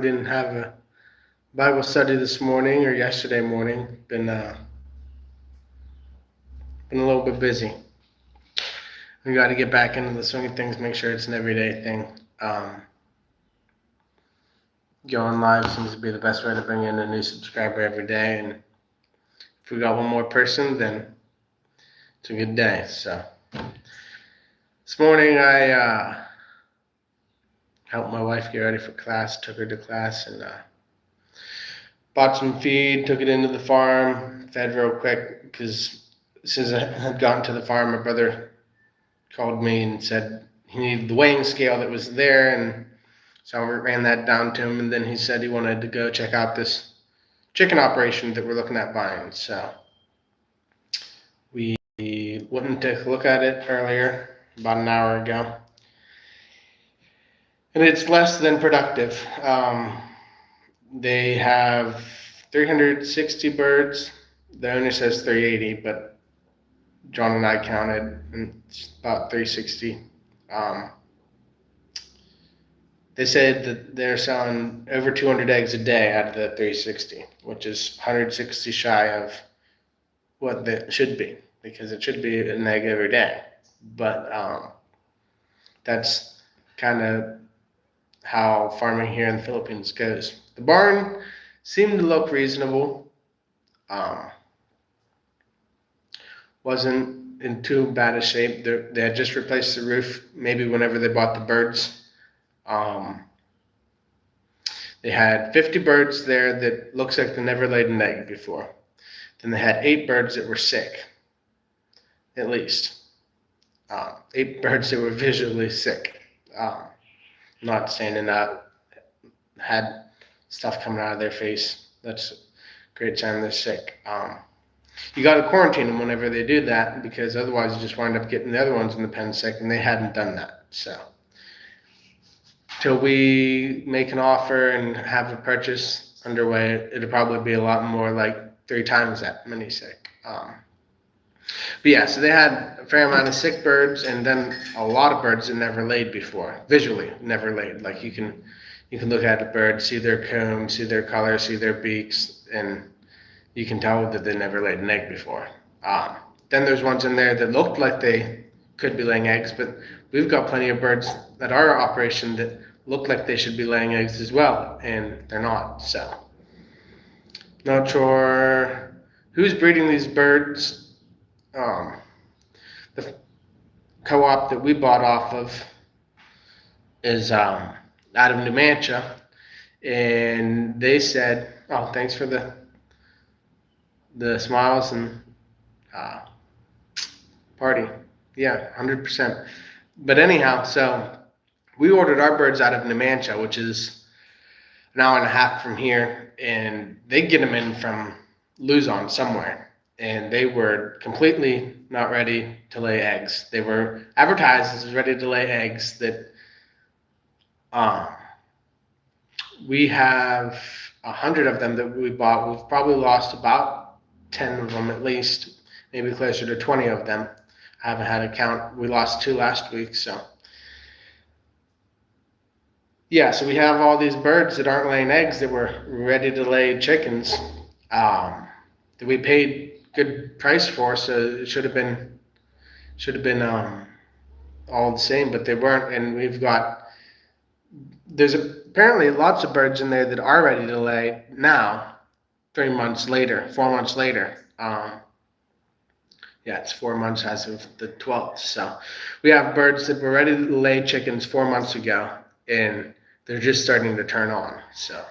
Didn't have a Bible study this morning or yesterday morning. Been a little bit busy. We got to get back into the swing of things. Make sure it's an everyday thing. Going live seems to be the best way to bring in a new subscriber every day. And if we got one more person, then it's a good day. So this morning I helped my wife get ready for class. Took her to class and bought some feed. Took it into the farm. Fed real quick because as soon as I had gotten to the farm, my brother called me and said he needed the weighing scale that was there, and so I ran that down to him, and then he said he wanted to go check out this chicken operation that we're looking at buying. So we went and took a look at it earlier, about an hour ago, and it's less than productive. They have 360 birds. The owner says 380, but John and I counted, and it's about 360. They said that they're selling over 200 eggs a day out of the 360, which is 160 shy of what it should be, because it should be an egg every day. But that's kind of how farming here in the Philippines goes. The barn seemed to look reasonable. Wasn't in too bad a shape. They had just replaced the roof, maybe whenever they bought the birds. They had 50 birds there that looks like they never laid an egg before. Then they had 8 birds that were sick, at least. 8 birds that were visually sick. Not standing up, had stuff coming out of their face. That's a great sign they're sick. You got to quarantine them whenever they do that, because otherwise you just wind up getting the other ones in the pen sick, and they hadn't done that. So till we make an offer and have a purchase underway, it'll probably be a lot more, like 3 times that many sick. But yeah, so they had a fair amount of sick birds, and then a lot of birds that never laid before, visually never laid. Like you can look at a bird, see their comb, see their color, see their beaks, and you can tell that they never laid an egg before. Then there's ones in there that looked like they could be laying eggs, but we've got plenty of birds at our operation that look like they should be laying eggs as well, and they're not. So not sure who's breeding these birds. The co-op that we bought off of is out of New Hampshire, and they said, "Oh, thanks for the smiles and party." Yeah, 100%. But anyhow, so we ordered our birds out of New Hampshire, which is an hour and a half from here, and they get them in from Luzon somewhere. And they were completely not ready to lay eggs. They were advertised as ready to lay eggs. That we have 100 of them that we bought. We've probably lost about 10 of them at least, maybe closer to 20 of them. I haven't had a count. We lost 2 last week, so yeah. So we have all these birds that aren't laying eggs that were ready to lay chickens that we paid good price for, so it should have been all the same, but they weren't. And there's apparently lots of birds in there that are ready to lay now, 3 months later, 4 months later. Yeah, it's 4 months as of the 12th. So we have birds that were ready to lay chickens 4 months ago, and they're just starting to turn on. So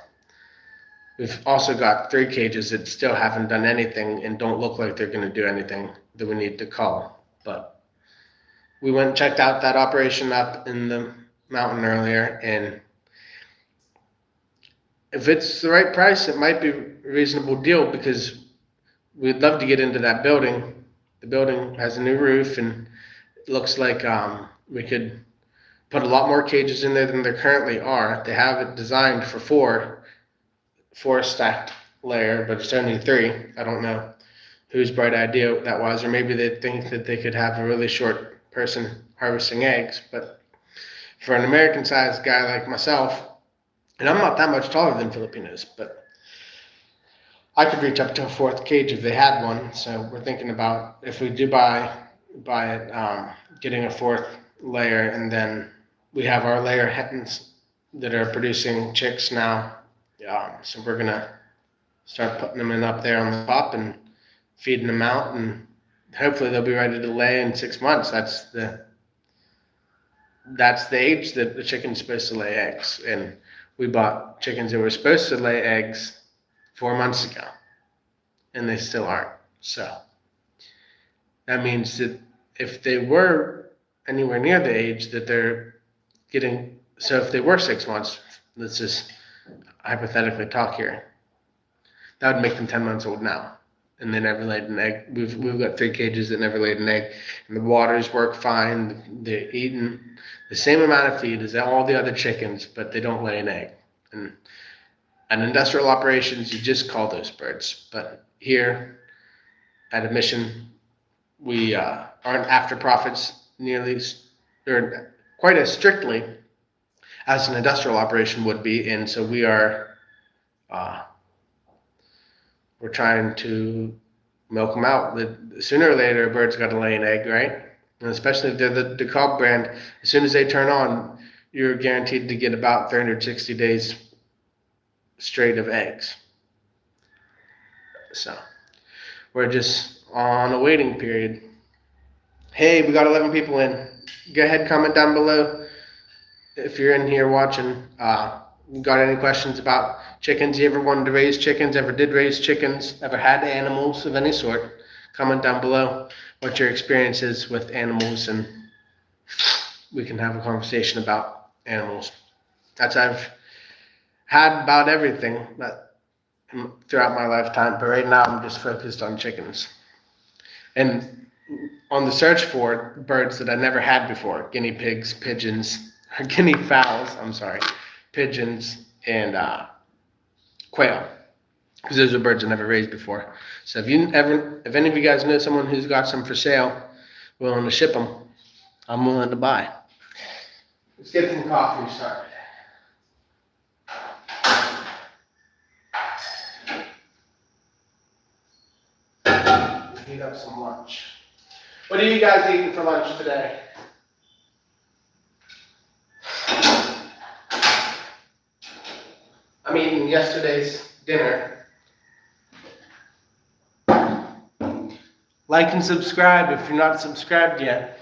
we've also got 3 cages that still haven't done anything and don't look like they're going to do anything that we need to call. But we went and checked out that operation up in the mountain earlier, and if it's the right price, it might be a reasonable deal, because we'd love to get into that building. The building has a new roof, and it looks like we could put a lot more cages in there than there currently are. They have it designed for 4 stacked layer, but it's only 3. I don't know whose bright idea that was, or maybe they think that they could have a really short person harvesting eggs. But for an American-sized guy like myself, And I'm not that much taller than Filipinos, but I could reach up to a fourth cage if they had one. So we're thinking about if we do buy it, getting a fourth layer, and then we have our layer hens that are producing chicks now. So we're gonna start putting them in up there on the top and feeding them out, and hopefully they'll be ready to lay in 6 months. That's the age that the chicken's supposed to lay eggs. And we bought chickens that were supposed to lay eggs 4 months ago, and they still aren't. So that means that if they were anywhere near the age that they're getting, so if they were 6 months, let's just hypothetically talk here, that would make them 10 months old now. And they never laid an egg. We've got 3 cages that never laid an egg, and the waters work fine. They're eating the same amount of feed as all the other chickens, but they don't lay an egg. And in industrial operations, you just call those birds. But here at a mission, we aren't after profits nearly or quite as strictly as an industrial operation would be, and so we're trying to milk them out. Sooner or later, a bird's got to lay an egg, right? And especially if they're the DeKalb brand, as soon as they turn on, you're guaranteed to get about 360 days straight of eggs. So we're just on a waiting period. Hey, we got 11 people in. Go ahead, comment down below if you're in here watching. Got any questions about chickens? You ever wanted to raise chickens? Ever did raise chickens? Ever had animals of any sort? Comment down below what your experience is with animals, and we can have a conversation about animals. I've had about everything throughout my lifetime, but right now I'm just focused on chickens. And on the search for birds that I never had before, guinea pigs, pigeons, or guinea fowls, pigeons, and quail, because those are birds I never raised before. So if any of you guys know someone who's got some for sale, willing to ship them, I'm willing to buy. Let's get some coffee started. Heat up some lunch. What are you guys eating for lunch today? I'm eating yesterday's dinner. Like and subscribe if you're not subscribed yet.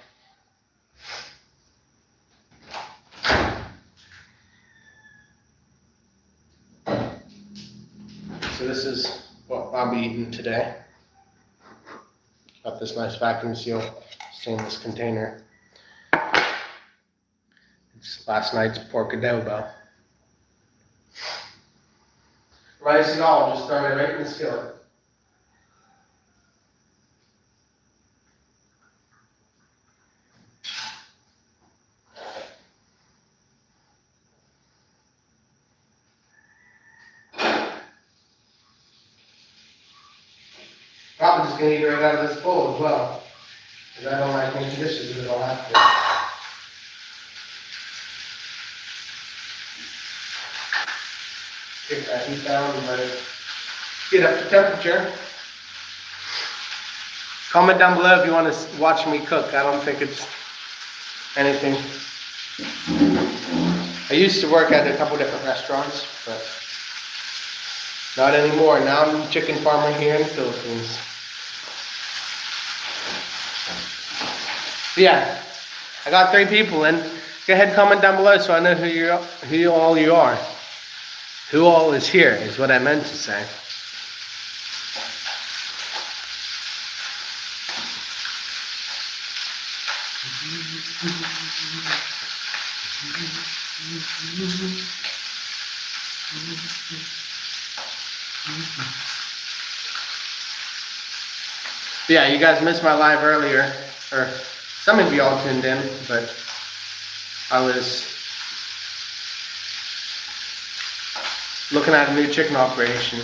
So this is what I'll be eating today. Got this nice vacuum seal stainless container. It's last night's pork adobo. Rice and all, just throw it right in the skillet. Probably just gonna eat right out of this bowl as well, because I don't like making dishes that I'll have to. Take that heat down and let it get up to temperature. Comment down below if you want to watch me cook. I don't think it's anything. I used to work at a couple different restaurants, but not anymore. Now I'm a chicken farmer here in the Philippines. But yeah, I got 3 people in. Go ahead and comment down below so I know who all you are. Who all is here is what I meant to say. Yeah, you guys missed my live earlier, or some of y'all tuned in, but I was looking at a new chicken operation.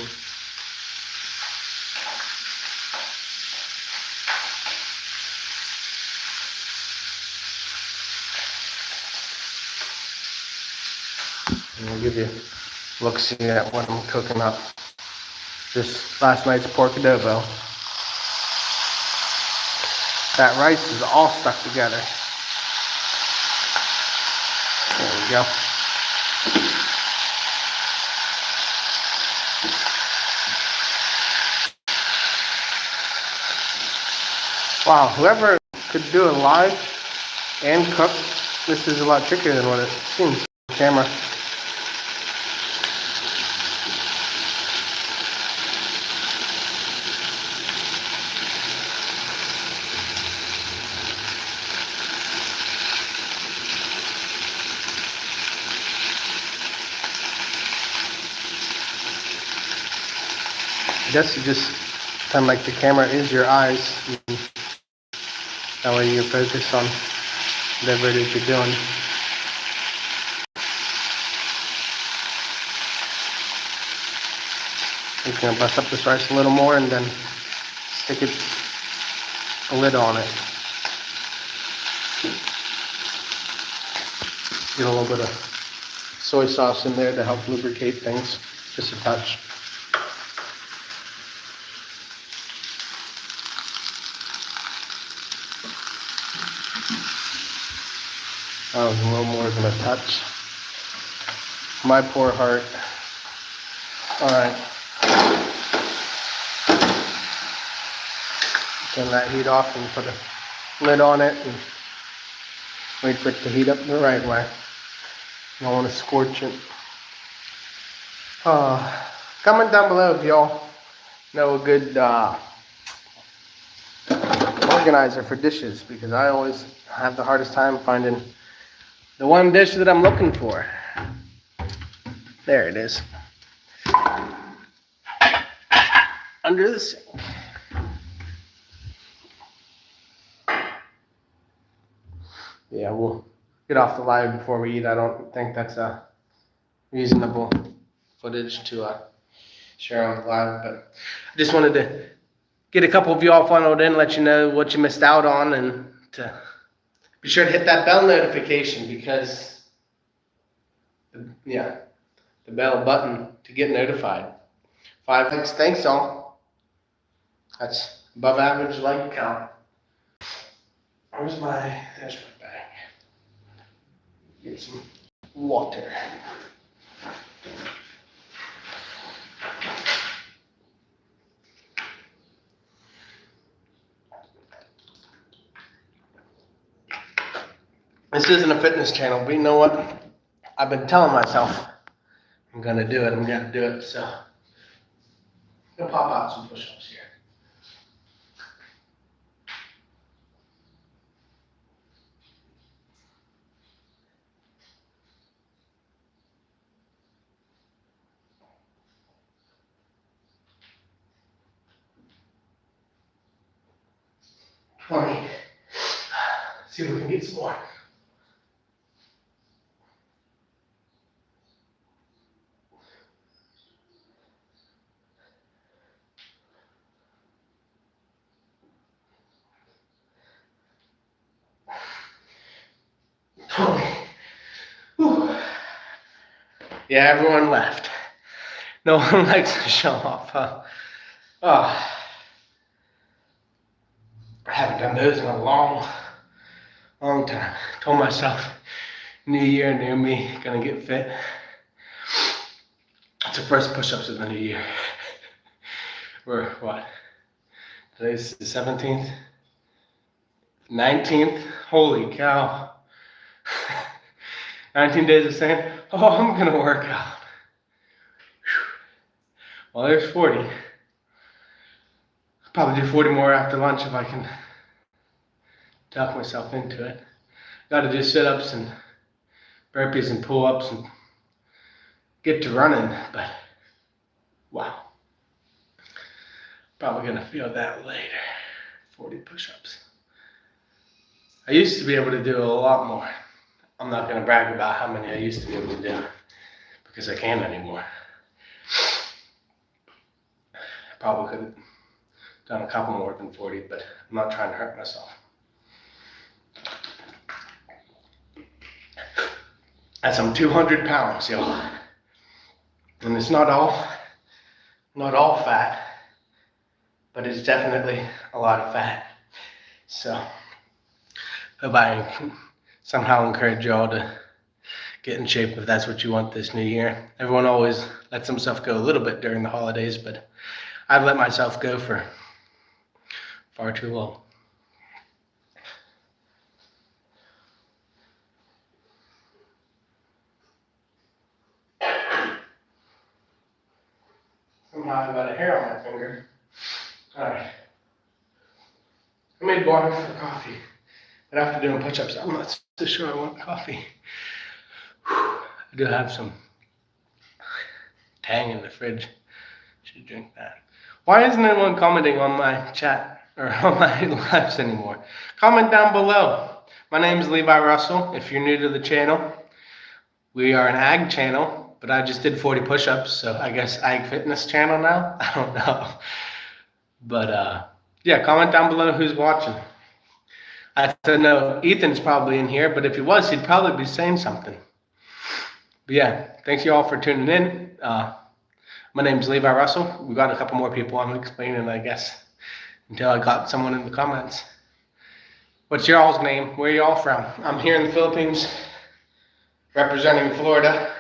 And I'll give you Looks at what I'm cooking up. Just last night's pork adobo. That rice is all stuck together. There we go. Wow, whoever could do it live and cook, this is a lot trickier than what it seems on camera. I guess you just pretend like the camera is your eyes. That way you focus on whatever it is you're doing. I'm just gonna bust up this rice a little more and then stick a lid on it. Get a little bit of soy sauce in there to help lubricate things, just a touch. That was a little more than a touch. My poor heart. All right. Turn that heat off and put a lid on it and wait for it to heat up the right way. You don't want to scorch it. Comment down below if y'all know a good organizer for dishes, because I always have the hardest time finding the one dish that I'm looking for. There it is. Under the sink. Yeah, we'll get off the live before we eat. I don't think that's a reasonable footage to share on the live, but I just wanted to get a couple of y'all funneled in, let you know what you missed out on, and to be sure to hit that bell notification, because the bell button to get notified. 5 likes, thanks all. That's above average like count. There's my bag. Get some water. This isn't a fitness channel, but you know what? I've been telling myself I'm gonna do it. I'm gonna do it. So I'm gonna pop out some push-ups here. See if we can get some more. Yeah, everyone left. No one likes to show off, huh? Oh, I haven't done those in a long time. Told myself, new year, new me, gonna get fit. It's the first push-ups of the new year. We're what? Today's the 17th? 19th? Holy cow. 19 days of saying, oh, I'm gonna work out. Well, there's 40. I'll probably do 40 more after lunch if I can talk myself into it. Gotta do sit-ups and burpees and pull-ups and get to running, but wow. Probably gonna feel that later. 40 push-ups. I used to be able to do a lot more. I'm not gonna brag about how many I used to be able to do, because I can't anymore. I probably could have done a couple more than 40, but I'm not trying to hurt myself. That's some 200 pounds, y'all. And it's not all fat, but it's definitely a lot of fat. So hope I somehow encourage y'all to get in shape if that's what you want this new year. Everyone always lets himself go a little bit during the holidays, but I've let myself go for far too long. Somehow I got a hair on my finger. Alright. I made water for coffee. But after doing push-ups, I'm not so sure I want coffee. I do have some Tang in the fridge. Should drink that. Why isn't anyone commenting on my chat or on my lives anymore? Comment down below. My name is Levi Russell. If you're new to the channel, we are an ag channel, but I just did 40 push-ups, so I guess ag fitness channel now. I don't know. But yeah, comment down below who's watching. I said no, Ethan's probably in here, but if he was, he'd probably be saying something. But yeah, thanks you all for tuning in. My name's Levi Russell. We got a couple more people I'm explaining, I guess, until I got someone in the comments. What's your all's name? Where are you all from? I'm here in the Philippines, representing Florida.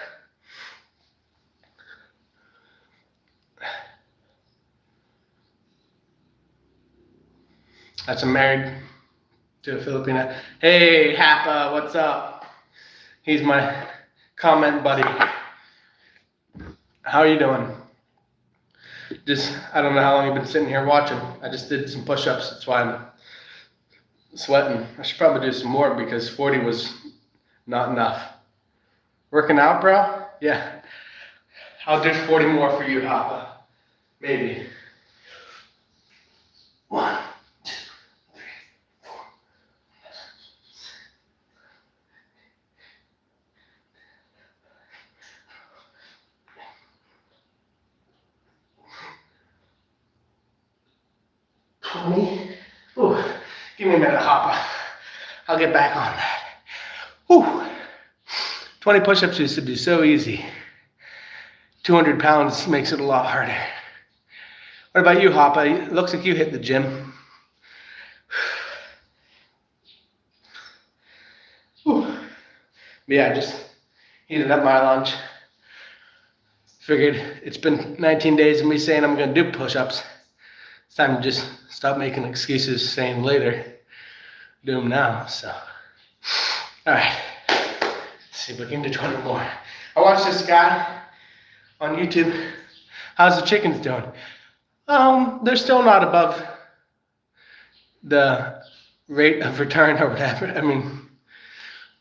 I'm married to a Filipina. Hey, Hapa, what's up? He's my comment buddy. How are you doing? I don't know how long you've been sitting here watching. I just did some push-ups. That's why I'm sweating. I should probably do some more because 40 was not enough. Working out, bro? Yeah. I'll do 40 more for you, Hapa. Maybe. 1, 2, 3, 4. 20. Ooh, give me a minute, Hopper. I'll get back on that. Ooh, 20 push-ups used to be so easy. 200 pounds makes it a lot harder. What about you, Hopper? It looks like you hit the gym. Ooh. Yeah, I just heated up my lunch. Figured it's been 19 days of me saying I'm going to do push-ups. It's time to just stop making excuses saying later. Do them now, so. All right, let's see if we can do 20 more. I watched this guy on YouTube. How's the chickens doing? They're still not above the rate of return or whatever. I mean,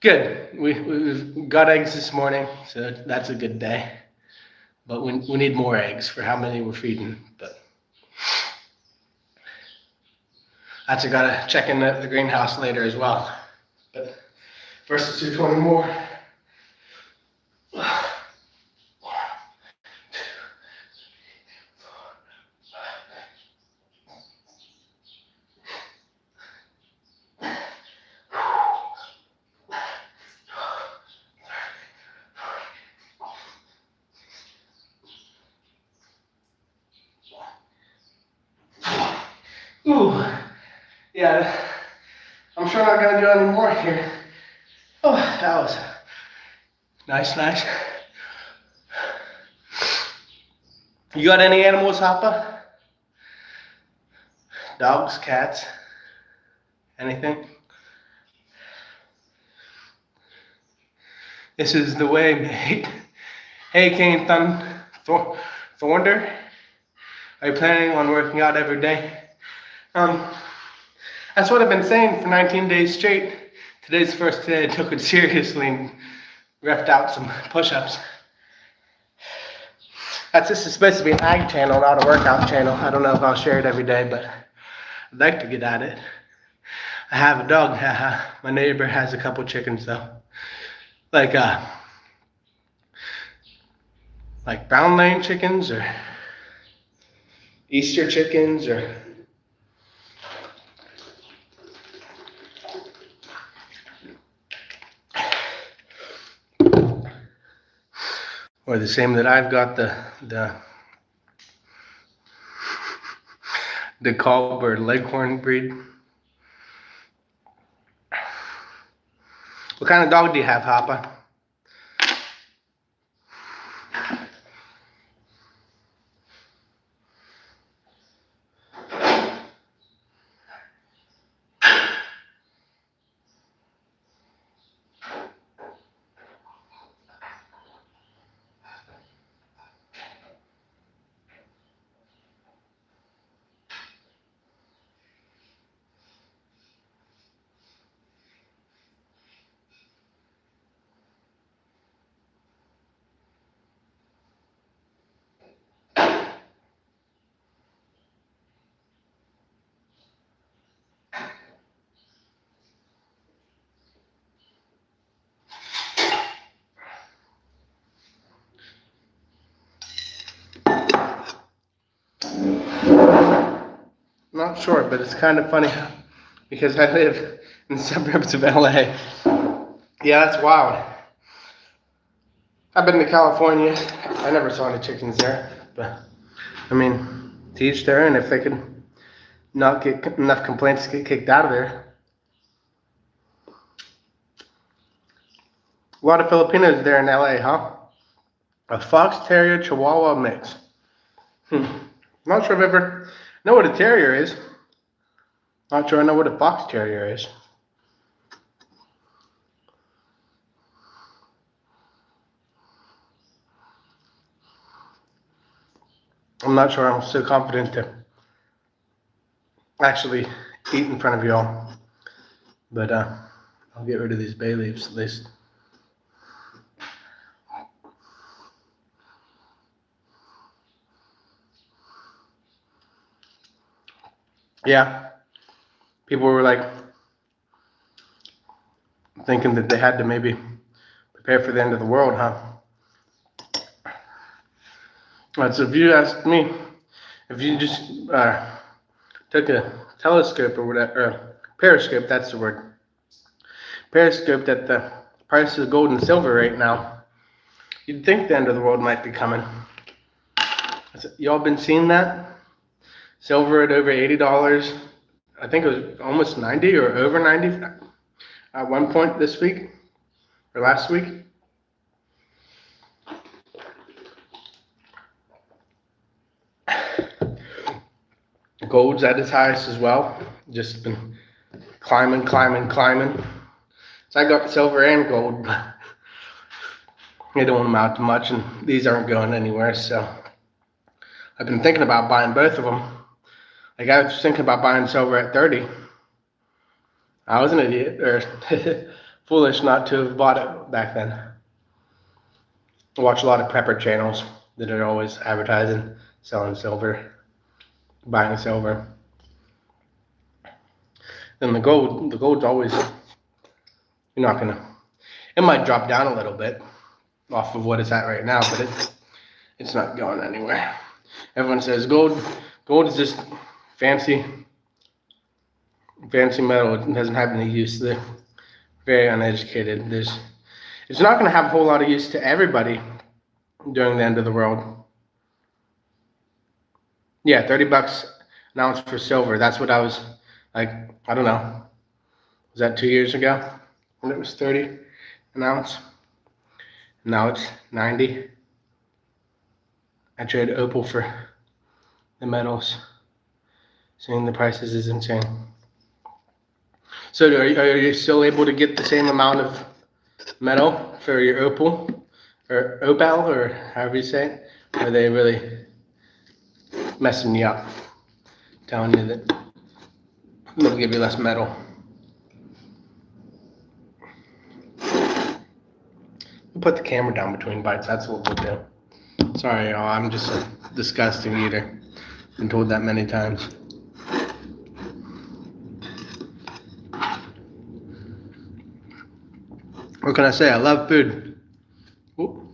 good. We've got eggs this morning, so that's a good day. But we need more eggs for how many we're feeding. But I actually got to check in the greenhouse later as well. But first, let's do 20 more. 1, 2, 3, 4. Ooh, yeah, I'm sure not gonna do any more here. Oh, that was nice. You got any animals, Hoppa? Dogs, cats, anything? This is the way, mate. Hey, Kane Thornder, are you planning on working out every day? That's what I've been saying for 19 days straight. Today's the first day I took it seriously and repped out some push-ups. This is supposed to be an ag channel, not a workout channel. I don't know if I'll share it every day, but I'd like to get at it. I have a dog. My neighbor has a couple chickens though. Like brown lane chickens or Easter chickens or or the same that I've got, the Cobb or Leghorn breed. What kind of dog do you have, Hoppa? Not sure, but it's kind of funny because I live in the suburbs of LA. Yeah, that's wild. I've been to California. I never saw any chickens there, but I mean, to each their own. If they could not get enough complaints to get kicked out of there. A lot of Filipinos there in LA, huh? A fox terrier chihuahua mix. Not sure I've ever know what a terrier is. Not sure I know what a fox terrier is. I'm not sure I'm so confident to actually eat in front of y'all. But I'll get rid of these bay leaves at least. Yeah, people were like thinking that they had to maybe prepare for the end of the world, huh? So if you asked me, if you just took a telescope or whatever, or periscope, that's the word, periscope at the price of gold and silver right now, you'd think the end of the world might be coming. Y'all been seeing that? Silver at over $80. I think it was almost 90 or over 90 at one point this week or last week. Gold's at its highest as well. Just been climbing. So I got silver and gold, but they don't amount to much, and these aren't going anywhere. So I've been thinking about buying both of them. Like I was thinking about buying silver at 30. I was an idiot or foolish not to have bought it back then. I watch a lot of prepper channels that are always advertising, selling silver, buying silver. Then the gold's always, you're not gonna, it might drop down a little bit off of what it's at right now, but it's not going anywhere. Everyone says gold is just fancy metal. It doesn't have any use. They're very uneducated. It's not going to have a whole lot of use to everybody during the end of the world. Yeah, $30 an ounce for silver. That's what I was like. I don't know. Was that 2 years ago when it was 30 an ounce? Now it's 90. I trade opal for the metals. Seeing the prices is insane. So are you still able to get the same amount of metal for your opal or opal or however you say it? Or are they really messing you up, telling you that they'll give you less metal? We'll put the camera down between bites. That's what we'll do. Sorry, y'all. I'm just a disgusting eater. Been told that many times. What can I say? I love food. Ooh.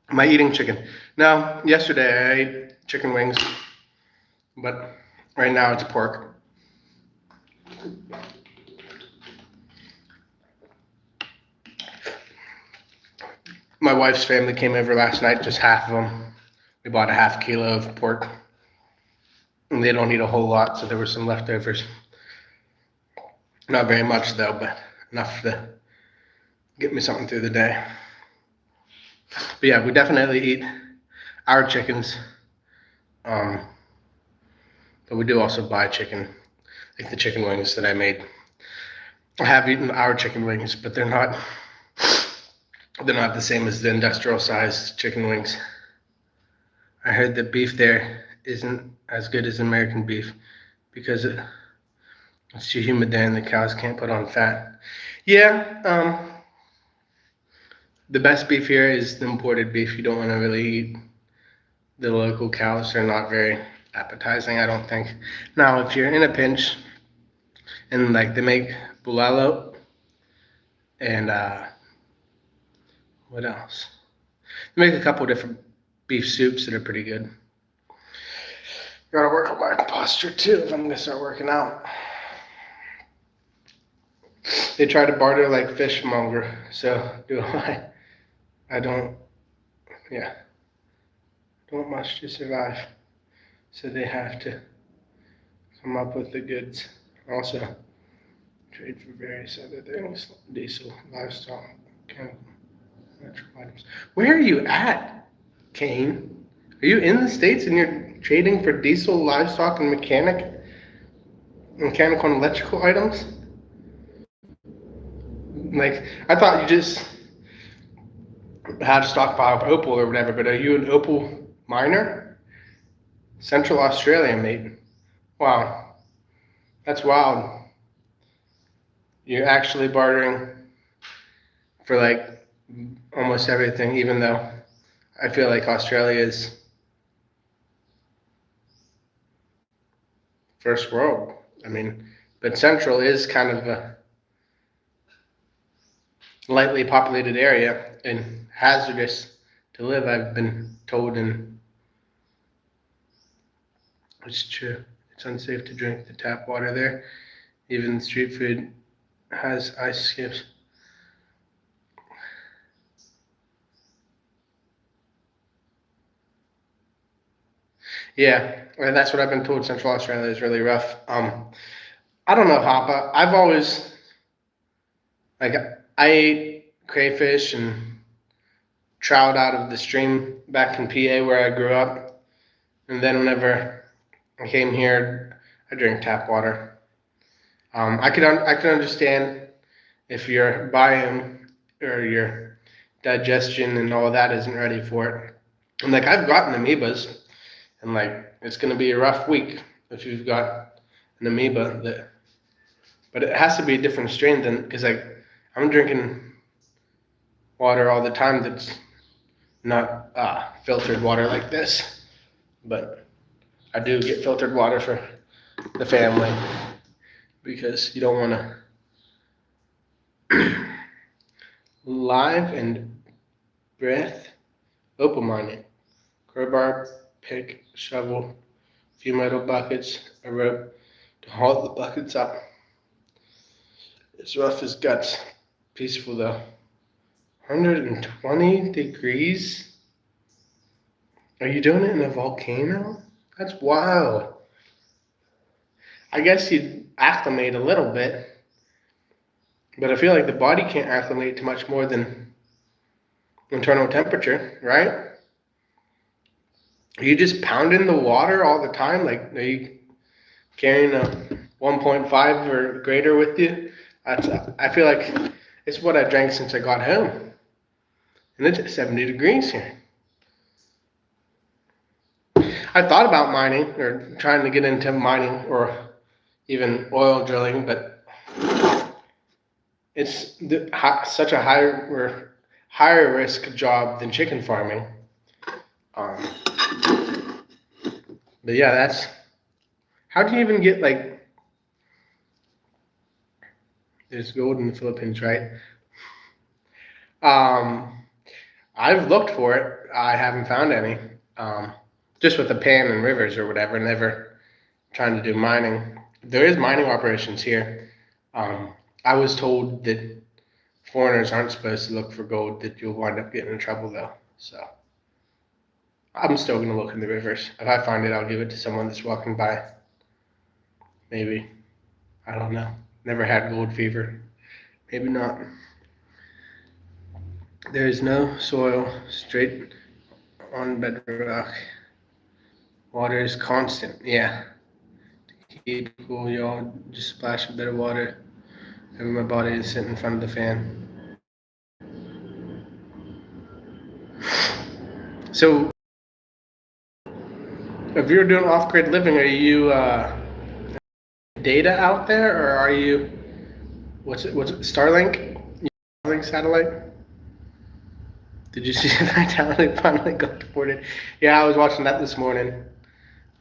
Am I eating chicken? No, yesterday I ate chicken wings, but right now it's pork. My wife's family came over last night, just half of them. We bought a half kilo of pork, and they don't eat a whole lot, so there were some leftovers. Not very much though, but enough to get me something through the day. But yeah, we definitely eat our chickens. Um, but we do also buy chicken, like the chicken wings that I made. I have eaten our chicken wings, but they're not the same as the industrial sized chicken wings. I heard that beef there isn't as good as American beef because it's too humid there and the cows can't put on fat. Yeah, the best beef here is the imported beef. You don't want to really eat the local cows. They're not very appetizing, I don't think. Now, if you're in a pinch and like they make bulalo and what else? They make a couple different beef soups that are pretty good. Gotta work on my posture too if I'm gonna start working out. They try to barter like fishmonger, so do I. I don't, yeah, don't much to survive. So they have to come up with the goods. Also, trade for various other things, diesel, livestock, chemical, electrical items. Where are you at, Kane? Are you in the States and you're trading for diesel, livestock, and mechanical and electrical items? Like, I thought you just had a stockpile of opal or whatever, but are you an opal miner? Central Australia, mate. Wow, that's wild. You're actually bartering for like almost everything, even though I feel like Australia is first world. I mean, but Central is kind of a lightly populated area and hazardous to live, I've been told, and it's true. It's unsafe to drink the tap water there. Even street food has ice cubes. Yeah, and that's what I've been told. Central Australia is really rough. I don't know, Hapa. I've always like I ate crayfish and trout out of the stream back in PA where I grew up, and then whenever I came here, I drank tap water. I could understand if your biome or your digestion and all that isn't ready for it. And like I've gotten amoebas, and like it's gonna be a rough week if you've got an amoeba that, but it has to be a different strain than because like I'm drinking water all the time that's not filtered water like this, but I do get filtered water for the family because you don't want to live and breath opal mining. Crowbar, pick, shovel, few metal buckets, a rope to haul the buckets up. It's rough as guts. Peaceful though. 120 degrees? Are you doing it in a volcano? That's wild. I guess you'd acclimate a little bit, but I feel like the body can't acclimate to much more than internal temperature, right? Are you just pounding the water all the time? Like, are you carrying a 1.5 or greater with you? I feel like it's what I drank since I got home. And it's 70 degrees here. I thought about mining or trying to get into mining or even oil drilling, but it's such a higher risk job than chicken farming. Um, but yeah, how do you even get like, there's gold in the Philippines, right? Um, I've looked for it. I haven't found any. Just with the pan and rivers or whatever, never trying to do mining. There is mining operations here. I was told that foreigners aren't supposed to look for gold, that you'll wind up getting in trouble though. So I'm still going to look in the rivers. If I find it, I'll give it to someone that's walking by. Maybe. I don't know. Never had gold fever. Maybe not. There is no soil, straight on bedrock. Water is constant. Yeah. To keep cool, y'all just splash a bit of water over my body and sit in front of the fan. So, if you're doing off-grid living, are you data out there, or are you what's it? Starlink? Starlink satellite? Did you see that satellite finally got deported? Yeah, I was watching that this morning.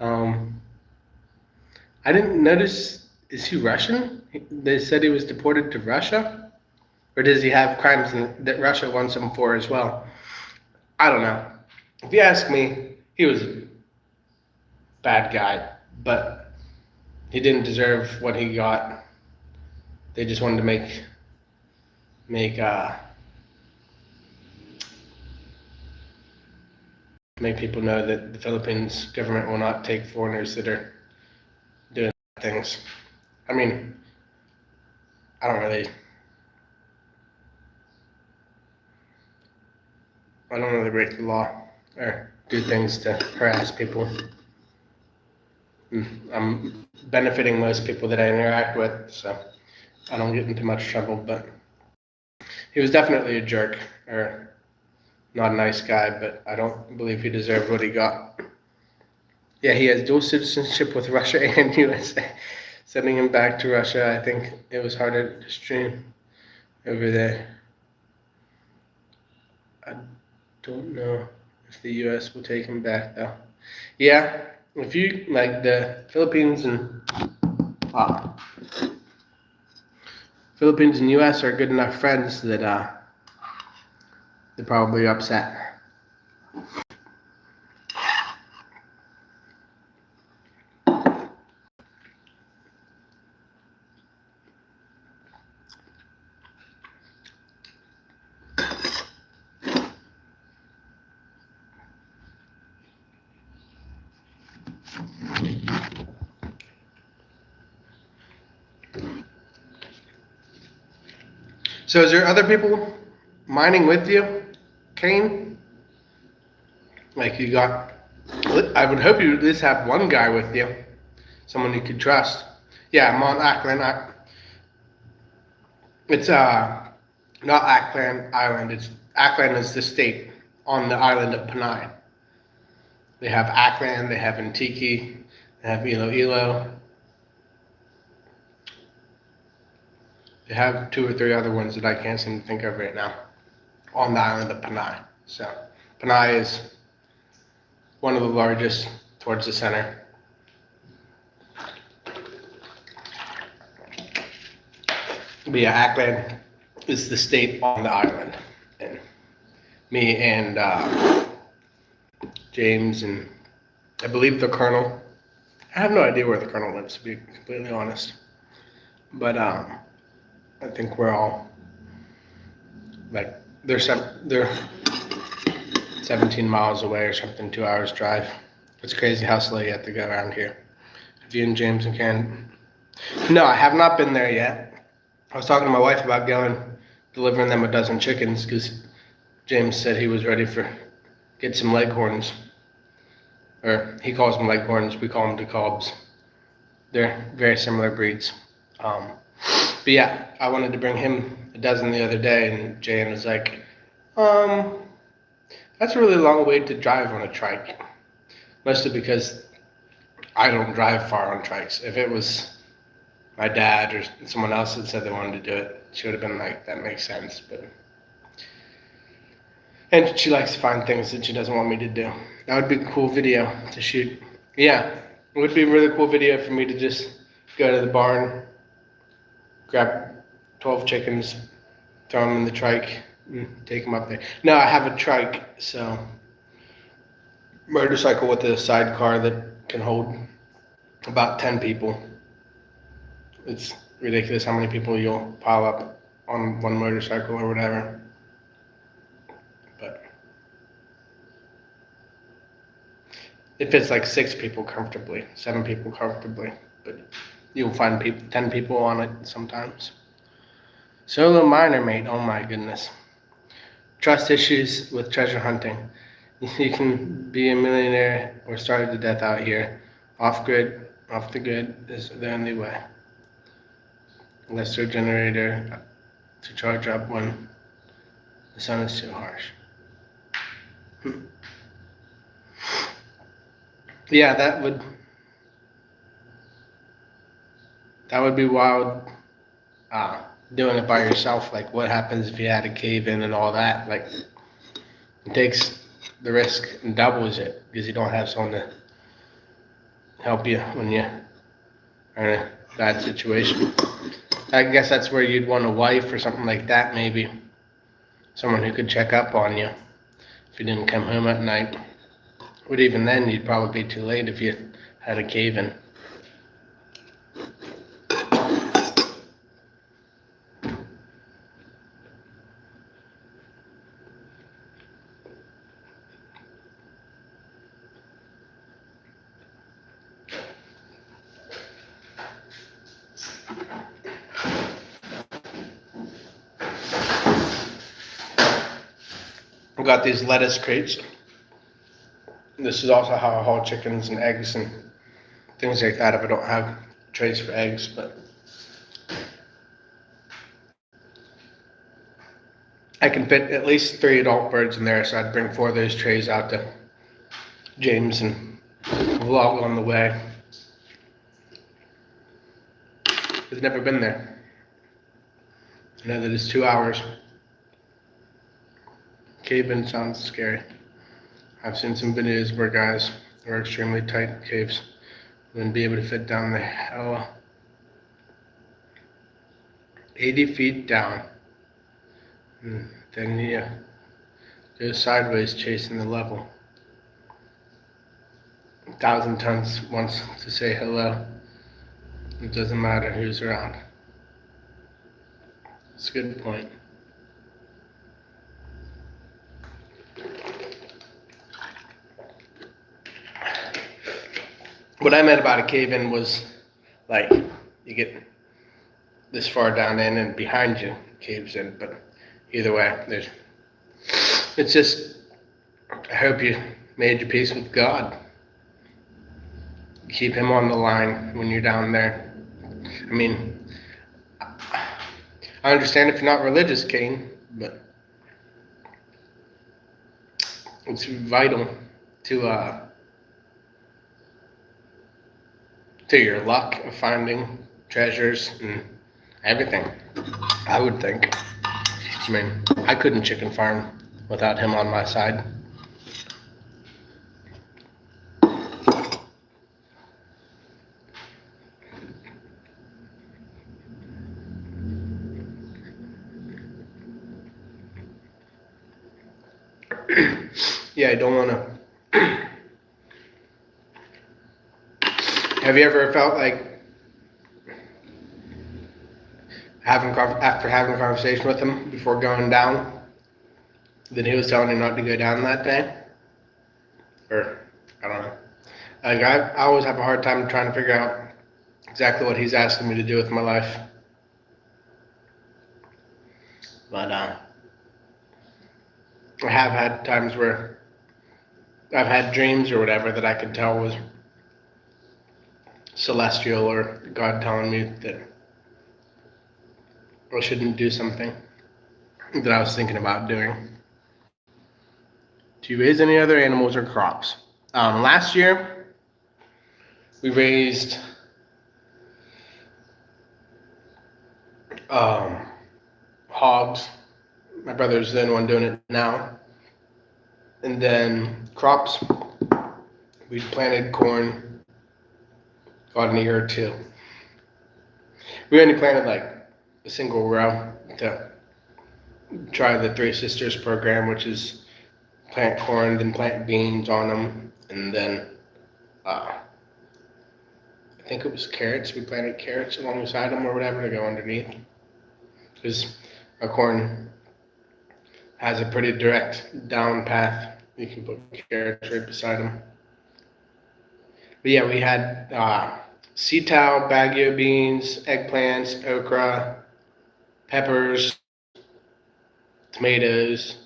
I didn't notice. Is he Russian? They said he was deported to Russia, or does he have crimes that Russia wants him for as well? I don't know. If you ask me, he was a bad guy, but he didn't deserve what he got. They just wanted to make people know that the Philippines government will not take foreigners that are doing things. I mean, I don't really break the law or do things to harass people. I'm benefiting most people that I interact with, so I don't get into much trouble, but he was definitely a jerk, or not a nice guy, but I don't believe he deserved what he got. Yeah, he has dual citizenship with Russia and USA. Sending him back to Russia, I think it was harder to stream over there. I don't know if the US will take him back, though. Yeah, if you, like, the Philippines and US are good enough friends that they're probably upset. So is there other people mining with you, Kane? Like you got, I would hope you at least have one guy with you, someone you could trust. Yeah, I'm on Aklan. It's not Aklan Island. It's Aklan is the state on the island of Panay. They have Aklan, they have Antique, they have Iloilo. They have 2 or 3 other ones that I can't seem to think of right now on the island of Panay. So Panay is one of the largest towards the center. But yeah, Aklan is the state on the island. And me and James and I believe the Colonel. I have no idea where the Colonel lives, to be completely honest. But I think we're all like they're 17 miles away or something, 2 hours drive. It's crazy how slow you have to go around here. If you and James and Ken. No, I have not been there yet. I was talking to my wife about going, delivering them a dozen chickens because James said he was ready for get some leghorns. Or he calls them leghorns, we call them decalbs. They're very similar breeds. But yeah, I wanted to bring him a dozen the other day, and Jan was like, that's a really long way to drive on a trike. Mostly because I don't drive far on trikes. If it was my dad or someone else that said they wanted to do it, she would have been like, that makes sense. But and she likes to find things that she doesn't want me to do. That would be a cool video to shoot. Yeah, it would be a really cool video for me to just go to the barn, grab 12 chickens, throw them in the trike, take them up there. No, I have a trike, so motorcycle with a sidecar that can hold about 10 people. It's ridiculous how many people you'll pile up on one motorcycle or whatever. But it fits like 6 people comfortably, 7 people comfortably. But you'll find 10 people on it sometimes. Solo miner, mate. Oh my goodness. Trust issues with treasure hunting. You can be a millionaire or starve to death out here. Off the grid is the only way. Lesser generator to charge up when the sun is too harsh. Yeah, that would be wild. Doing it by yourself, like what happens if you had a cave in and all that? Like it takes the risk and doubles it because you don't have someone to help you when you are in a bad situation. I guess that's where you'd want a wife or something like that, maybe. Someone who could check up on you if you didn't come home at night. But even then, you'd probably be too late if you had a cave in. I've got these lettuce crates. This is also how I haul chickens and eggs and things like that if I don't have trays for eggs, but I can fit at least 3 adult birds in there, so I'd bring 4 of those trays out to James and vlog on the way. He's never been there. I know that it's 2 hours. Cave-in sounds scary. I've seen some videos where guys are extremely tight caves wouldn't be able to fit down the hell 80 feet down. And then you go sideways chasing the level. 1,000 tons wants to say hello. It doesn't matter who's around. That's a good point. What I meant about a cave-in was like you get this far down in and behind you caves in, but either way, it's just, I hope you made your peace with God. Keep him on the line when you're down there. I mean, I understand if you're not religious, Kane, but it's vital to your luck of finding treasures and everything, I would think. I mean, I couldn't chicken farm without him on my side. Yeah, I don't want to. Have you ever felt like after having a conversation with him before going down, that he was telling you not to go down that day? Or, I don't know. Like, I always have a hard time trying to figure out exactly what he's asking me to do with my life. But, I have had times where I've had dreams or whatever that I could tell was celestial or God telling me that I shouldn't do something that I was thinking about doing. Do you raise any other animals or crops? Last year, we raised hogs. My brother's the only one doing it now. And then crops, we planted corn about a year or 2. We only planted like a single row to try the Three Sisters program, which is plant corn, then plant beans on them, and then I think it was carrots. We planted carrots alongside them or whatever to go underneath, because our corn has a pretty direct down path. You can put carrots right beside them. But yeah, we had sitaw, baguio beans, eggplants, okra, peppers, tomatoes.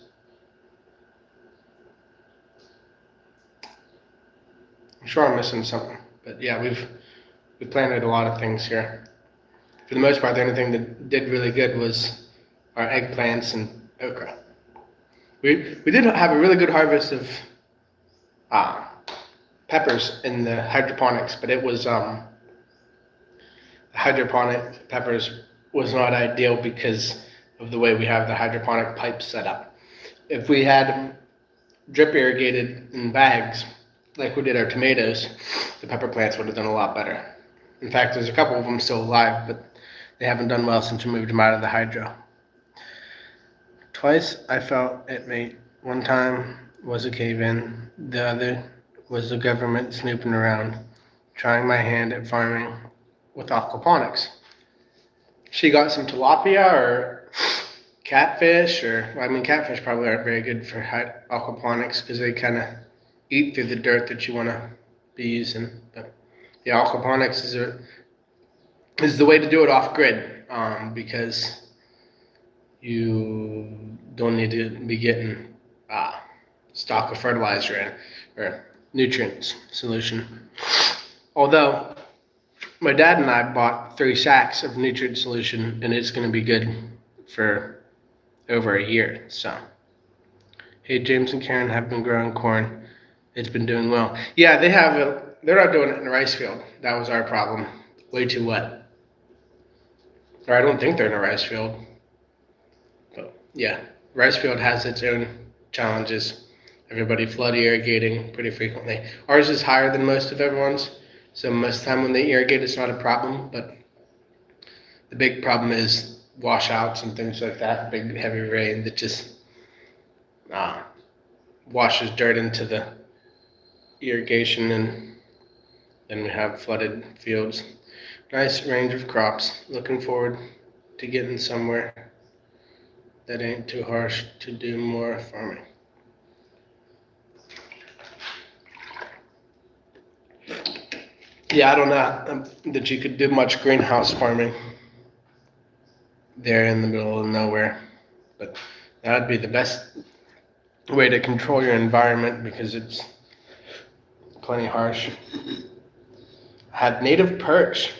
I'm sure I'm missing something, but yeah, we planted a lot of things here. For the most part, the only thing that did really good was our eggplants and okra. We did have a really good harvest of uh, peppers in the hydroponics, but it was hydroponic peppers was not ideal because of the way we have the hydroponic pipes set up. If we had them drip irrigated in bags, like we did our tomatoes, the pepper plants would have done a lot better. In fact, there's a couple of them still alive, but they haven't done well since we moved them out of the hydro. Twice I felt it mate. One time was a cave-in. The other was the government snooping around, trying my hand at farming with aquaponics. She got some tilapia or catfish, catfish probably aren't very good for aquaponics because they kind of eat through the dirt that you want to be using. But yeah, aquaponics is the way to do it off grid because you don't need to be getting stock of fertilizer in or nutrients solution. Although my dad and I bought 3 sacks of nutrient solution, and it's going to be good for over a year. So, hey, James and Karen have been growing corn. It's been doing well. Yeah, they have. They're not doing it in a rice field. That was our problem. Way too wet. Or I don't think they're in a rice field. But yeah, rice field has its own challenges. Everybody flood irrigating pretty frequently. Ours is higher than most of everyone's. So most of the time when they irrigate, it's not a problem, but the big problem is washouts and things like that, big heavy rain that just washes dirt into the irrigation, and then we have flooded fields. Nice range of crops. Looking forward to getting somewhere that ain't too harsh to do more farming. Yeah, I don't know that you could do much greenhouse farming there in the middle of nowhere, but that would be the best way to control your environment because it's plenty harsh. I had native perch.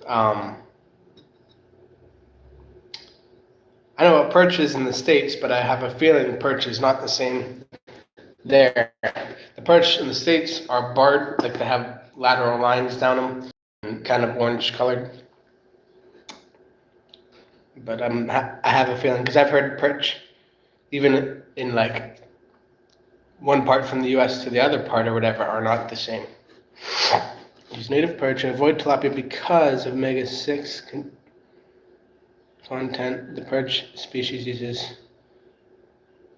I know what perch is in the States, but I have a feeling perch is not the same there. The perch in the States are barred, like they have lateral lines down them, and kind of orange colored. But I have a feeling, because I've heard perch, even in like one part from the U.S. to the other part or whatever, are not the same. Use native perch and avoid tilapia because of omega-6 content. The perch species uses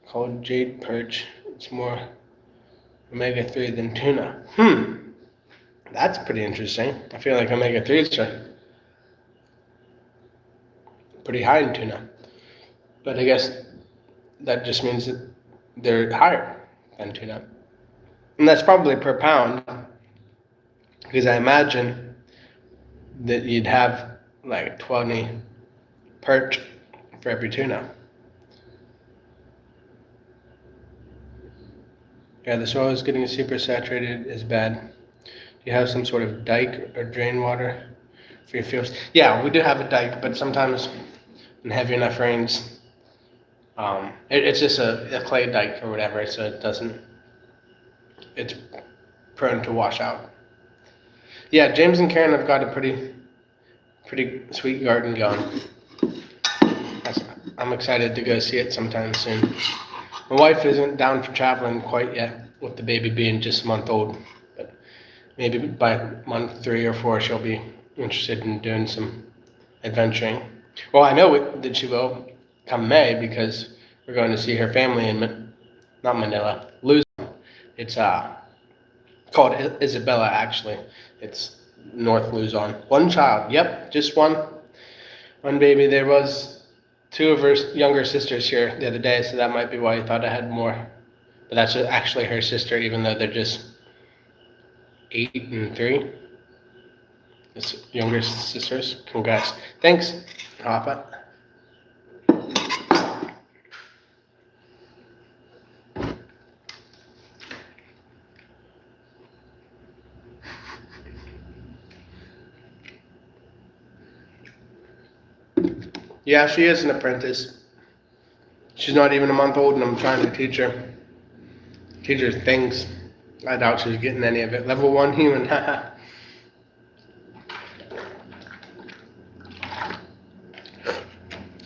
called jade perch. It's more omega-3 than tuna. That's pretty interesting. I feel like omega-3s are pretty high in tuna. But I guess that just means that they're higher than tuna. And that's probably per pound, because I imagine that you'd have like 20 perch for every tuna. Yeah, the soil is getting super saturated is bad. Do you have some sort of dike or drain water for your fields? Yeah, we do have a dike, but sometimes in heavy enough rains, it's just a clay dike or whatever, so it's prone to wash out. Yeah, James and Karen have got a pretty sweet garden going. I'm excited to go see it sometime soon. My wife isn't down for traveling quite yet, with the baby being just a month old, but maybe by month 3 or 4 she'll be interested in doing some adventuring. Well, I know that she will. come May because we're going to see her family in not Manila, Luzon. It's called Isabela actually. It's North Luzon. One child. Yep, just one. One baby. There was two of her younger sisters here the other day, so that might be why you thought I had more. But that's actually her sister, even though they're just 8 and 3. It's younger sisters. Congrats. Thanks, Papa. Yeah, she is an apprentice. She's not even a month old, and I'm trying to teach her things. I doubt she's getting any of it. Level 1 human.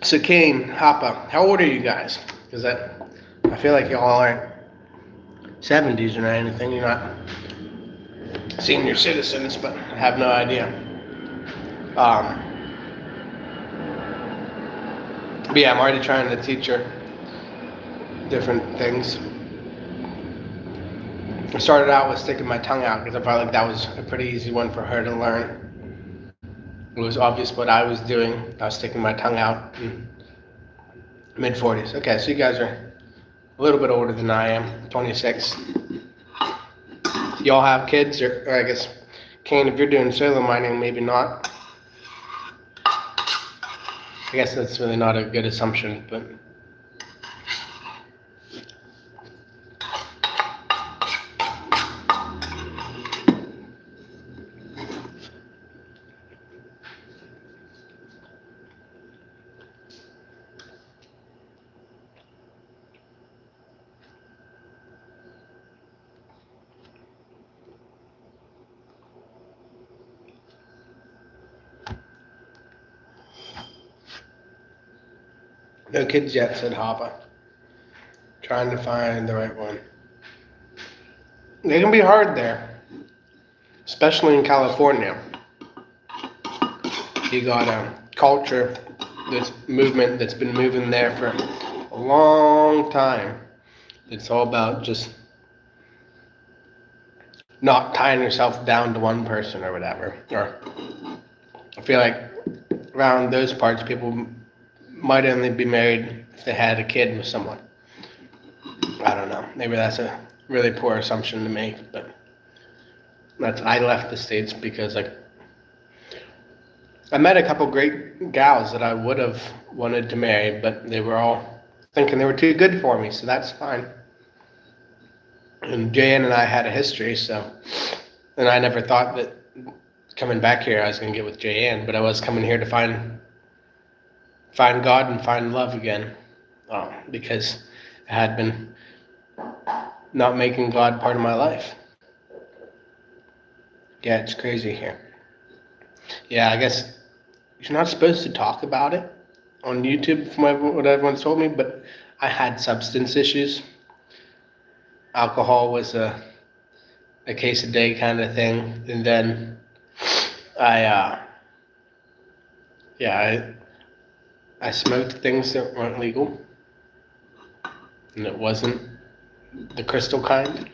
So Kane, Hoppa, how old are you guys? Because I feel like y'all aren't 70s or anything. You're not senior citizens, but I have no idea. But yeah, I'm already trying to teach her different things. I started out with sticking my tongue out because I felt like that was a pretty easy one for her to learn. It was obvious what I was doing. I was sticking my tongue out in mid-40s. Okay, so you guys are a little bit older than I am, 26. Y'all have kids, or I guess, Kane, if you're doing solo mining, maybe not. I guess that's really not a good assumption, but no kids yet, said Hoppa. Trying to find the right one. They can be hard there, especially in California. You got a culture, this movement that's been moving there for a long time. It's all about just not tying yourself down to one person or whatever. Or I feel like around those parts, people might only be married if they had a kid with someone. I don't know. Maybe that's a really poor assumption to make, but I left the States because I met a couple great gals that I would have wanted to marry, but they were all thinking they were too good for me, so that's fine. And Jan and I had a history, and I never thought that coming back here I was going to get with Jan, but I was coming here to find God and find love again, because I had been not making God part of my life. Yeah, it's crazy here. Yeah, I guess you're not supposed to talk about it on YouTube from what everyone's told me, but I had substance issues. Alcohol was a case a day kind of thing, and then I smoked things that weren't legal, and it wasn't the crystal kind.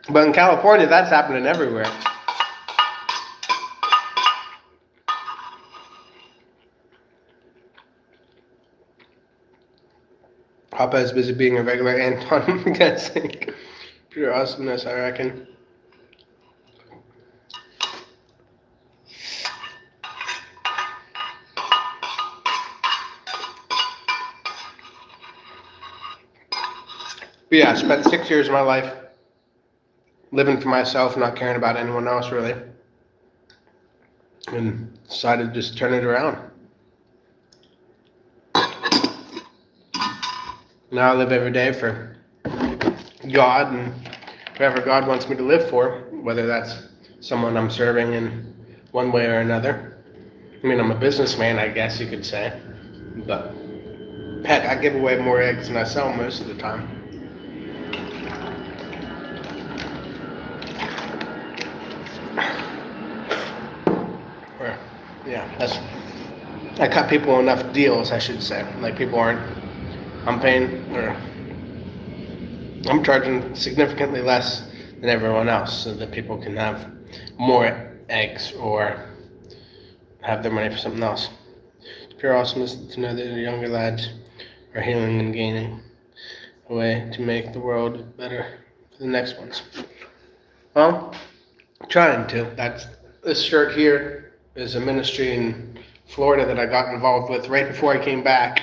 But in California, that's happening everywhere. Papa is busy being a regular Anton, guessing pure awesomeness, I reckon. But yeah, I spent 6 years of my life living for myself, not caring about anyone else really, and decided to just turn it around. Now I live every day for God and whoever God wants me to live for, whether that's someone I'm serving in one way or another. I mean, I'm a businessman, I guess you could say, but heck, I give away more eggs than I sell most of the time. Yeah, I cut people enough deals, I should say. Like people aren't, I'm paying, or I'm charging significantly less than everyone else so that people can have more eggs or have their money for something else. It's pure awesomeness to know that the younger lads are healing and gaining a way to make the world better for the next ones. Well, trying to. This shirt here is a ministry in Florida that I got involved with right before I came back.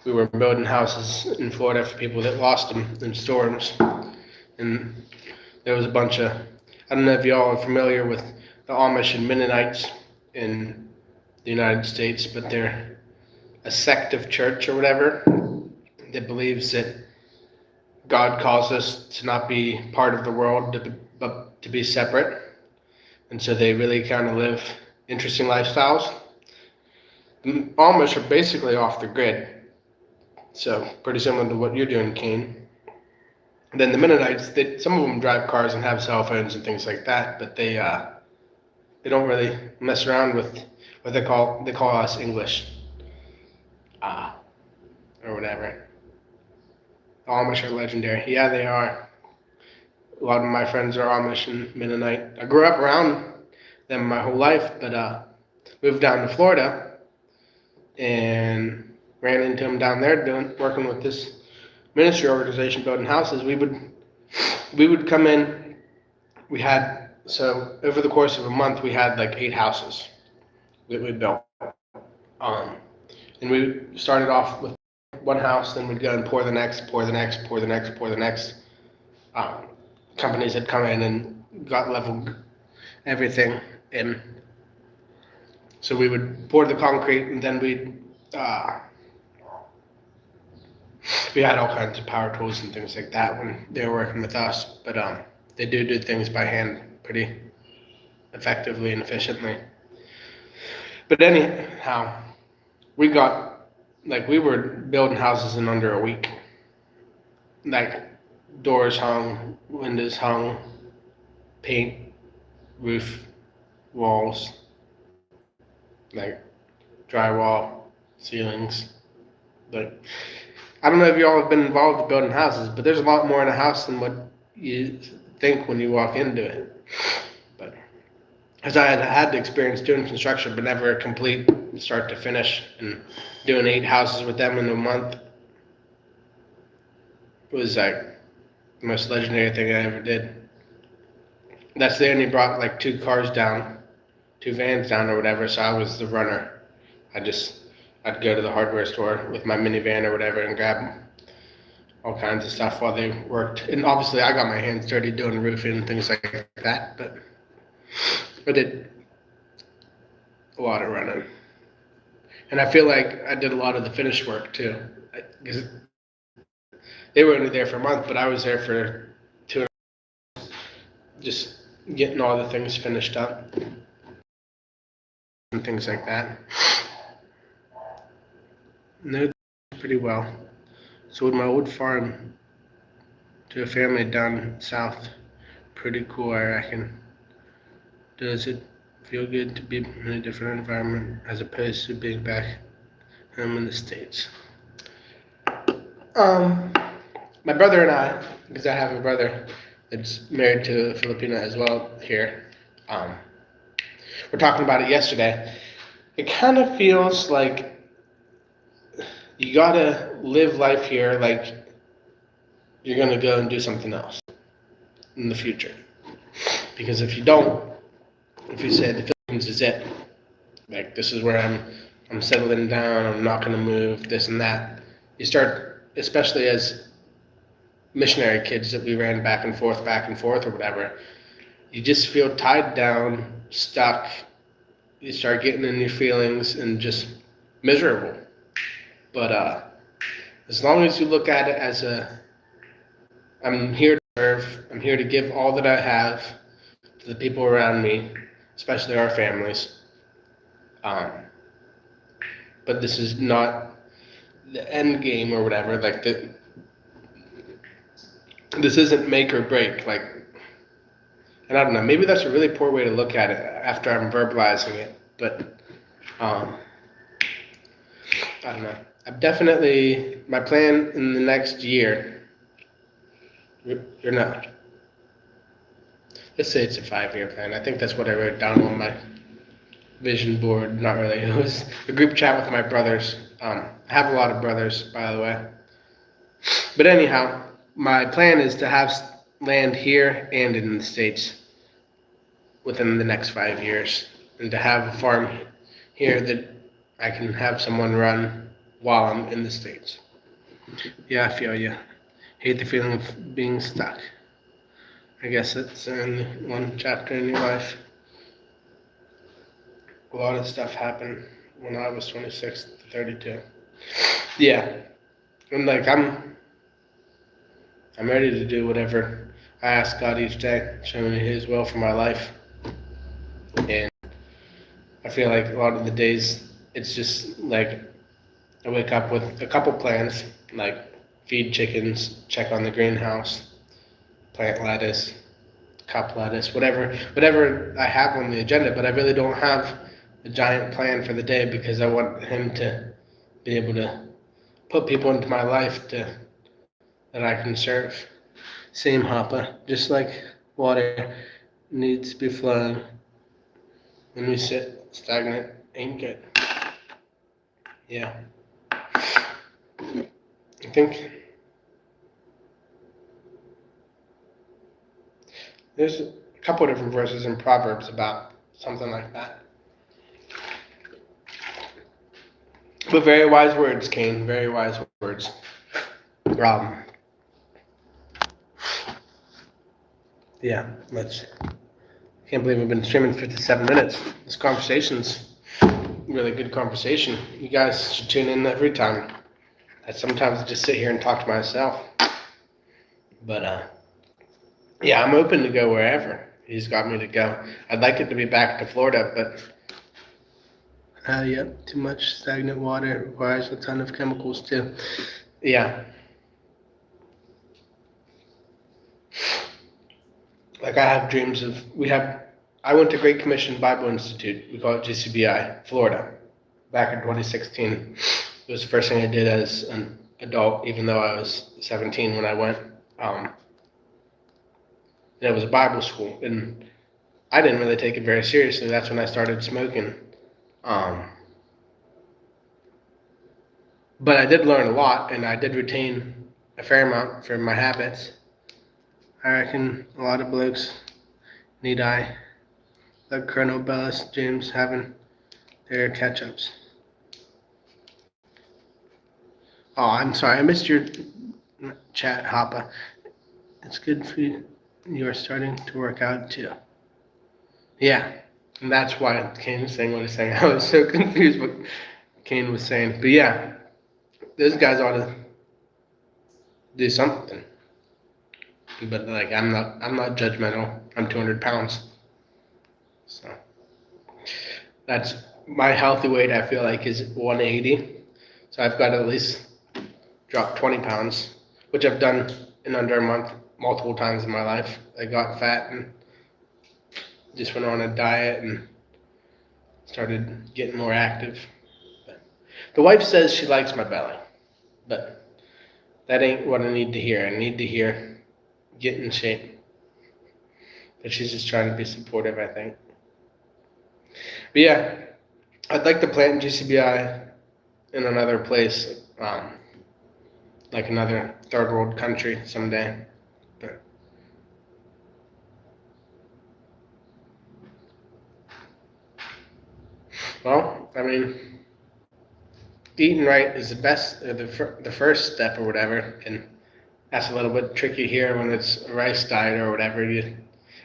We were building houses in Florida for people that lost them in storms. And there was a bunch of, I don't know if y'all are familiar with the Amish and Mennonites in the United States, but they're a sect of church or whatever that believes that God calls us to not be part of the world, but to be separate. And so they really kind of live interesting lifestyles. The Amish are basically off the grid. So pretty similar to what you're doing, Kane. And then the Mennonites, some of them drive cars and have cell phones and things like that, but they don't really mess around with what they call us English, or whatever. The Amish are legendary. Yeah, they are. A lot of my friends are Amish and Mennonite. I grew up around them my whole life, but moved down to Florida and ran into them down there working with this ministry organization building houses. We would come in. So over the course of a month we had like 8 houses that we built. And we started off with one house, then we'd go and pour the next. Companies had come in and got leveled everything, and so we would pour the concrete, and then we had all kinds of power tools and things like that when they were working with us. But they do things by hand pretty effectively and efficiently. But anyhow, we were building houses in under a week. Like doors hung, windows hung, paint, roof, walls, like drywall, ceilings. Like, I don't know if y'all have been involved in building houses, but there's a lot more in a house than what you think when you walk into it. But as I had the experience doing construction, but never a complete start to finish, and doing 8 houses with them in a month was like the most legendary thing I ever did. That's they only brought like 2 cars down, 2 vans down or whatever, so I was the runner. I'd go to the hardware store with my minivan or whatever and grab all kinds of stuff while they worked. And obviously I got my hands dirty doing roofing and things like that, but I did a lot of running. And I feel like I did a lot of the finished work too. Because they were only there for a month, but I was there for 2 months, just getting all the things finished up and things like that. Know pretty well. Sold my old farm to a family down south. Pretty cool, I reckon. Does it feel good to be in a different environment as opposed to being back home in the States? My brother and I, because I have a brother that's married to a Filipina as well here, we're talking about it yesterday. It kind of feels like you gotta live life here like you're gonna go and do something else in the future. Because if you don't, if you say the Philippines is it, like this is where I'm settling down, I'm not gonna move, this and that, you start, especially as missionary kids that we ran back and forth or whatever, you just feel tied down, stuck, you start getting in your feelings and just miserable. But as long as you look at it as I'm here to serve, I'm here to give all that I have to the people around me, especially our families. But this is not the end game or whatever. Like this isn't make or break. Like, and I don't know. Maybe that's a really poor way to look at it after I'm verbalizing it. But I don't know. I'm definitely my plan in the next year. Or no, let's say it's a 5-year plan. I think that's what I wrote down on my vision board. Not really. It was a group chat with my brothers. I have a lot of brothers, by the way. But anyhow, my plan is to have land here and in the States within the next 5 years, and to have a farm here that I can have someone run while I'm in the States. Yeah, I feel you. Hate the feeling of being stuck. I guess it's in one chapter in your life. A lot of stuff happened when I was 26 to 32. Yeah, and like I'm ready to do whatever I ask God each day, show me His will for my life. And I feel like a lot of the days it's just like I wake up with a couple plans, like feed chickens, check on the greenhouse, plant lettuce, cup lettuce, whatever I have on the agenda. But I really don't have a giant plan for the day because I want Him to be able to put people into my life that I can serve. Same Hopper, just like water needs to be flowing. When we sit stagnant, ain't good. Yeah. I think there's a couple of different verses in Proverbs about something like that. But very wise words, Cain. Very wise words. Yeah, let's. Can't believe we've been streaming 57 minutes. This conversation's really good conversation. You guys should tune in every time. I sometimes just sit here and talk to myself. But yeah, I'm open to go wherever He's got me to go. I'd like it to be back to Florida, but yep, too much stagnant water requires a ton of chemicals too. Yeah. Like I have dreams of, I went to Great Commission Bible Institute, we call it GCBI, Florida, back in 2016. It was the first thing I did as an adult, even though I was 17 when I went. And it was a Bible school, and I didn't really take it very seriously. That's when I started smoking. But I did learn a lot, and I did retain a fair amount from my habits. I reckon a lot of blokes need like Colonel Bellis, James, having their catch-ups. Oh, I'm sorry, I missed your chat, Hoppa. It's good for you. You are starting to work out too. Yeah, and that's why Kane was saying what he's saying. I was so confused what Kane was saying. But yeah, those guys ought to do something. But like, I'm not judgmental. I'm 200 pounds. So that's my healthy weight. I feel like is 180. So I've got to at least drop 20 pounds, which I've done in under a month multiple times in my life. I got fat and just went on a diet and started getting more active. But the wife says she likes my belly, but that ain't what I need to hear. I need to hear get in shape. But she's just trying to be supportive, I think. But yeah, I'd like to plant GCBI in another place, like another third world country someday. But well, I mean, eating right is the best, the first step or whatever, and that's a little bit tricky here when it's a rice diet or whatever.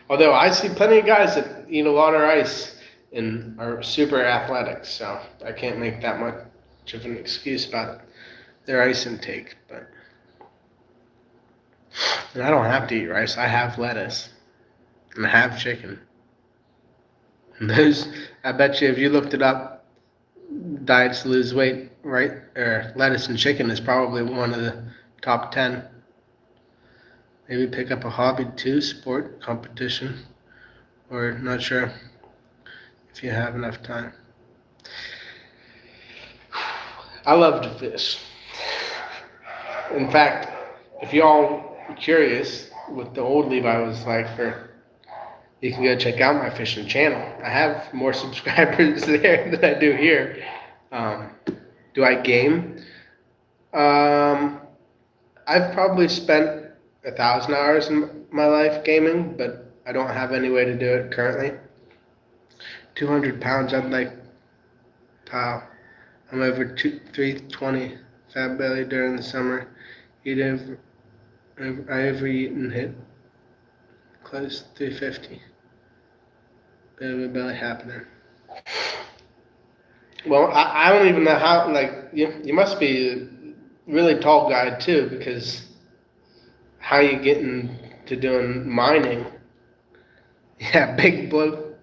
Although I see plenty of guys that eat a lot of rice and are super athletic, so I can't make that much of an excuse about their ice intake. But and I don't have to eat rice. I have lettuce and I have chicken. And those, I bet you, if you looked it up, diets to lose weight, right? Or lettuce and chicken is probably one of the top 10. Maybe pick up a hobby too, sport, competition, or not sure if you have enough time. I love to fish. In fact, if y'all are curious what the old Levi was like, you can go check out my fishing channel. I have more subscribers there than I do here. Um, do I game? Um, I've probably spent 1,000 hours in my life gaming, but I don't have any way to do it currently. 200 pounds, I'd like, pal. I'm over 320 fat belly during the summer. I overeat and hit close to 350. Bit of a belly happening. Well, I don't even know how, like, you must be a really tall guy too, because how you getting to doing mining? Yeah, big bloke,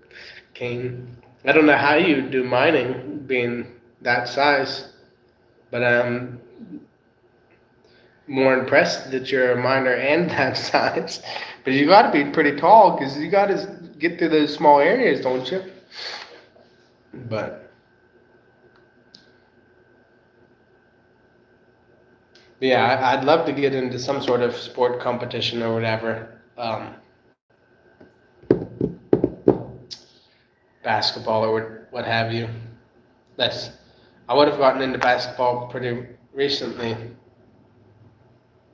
King. I don't know how you do mining being that size, but I'm more impressed that you're a miner and that size. But you got to be pretty tall because you got to get through those small areas, don't you? But yeah, I'd love to get into some sort of sport competition or whatever. Basketball or what have you. That's I would have gotten into basketball pretty recently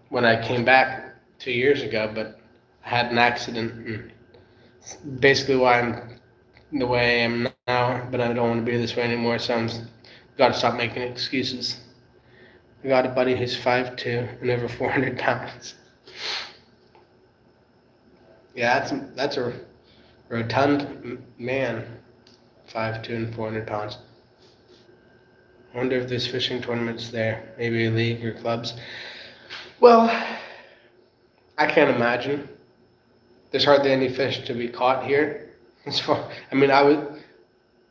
when I came back 2 years ago, but I had an accident, and basically why I'm the way I am now. But I don't want to be this way anymore, so I'm got to stop making excuses. I got a buddy who's 5'2" and over 400 pounds. Yeah, that's a rotund man, 5'2" and 400 pounds. I wonder if there's fishing tournaments there, maybe a league or clubs. Well, I can't imagine. There's hardly any fish to be caught here. I mean,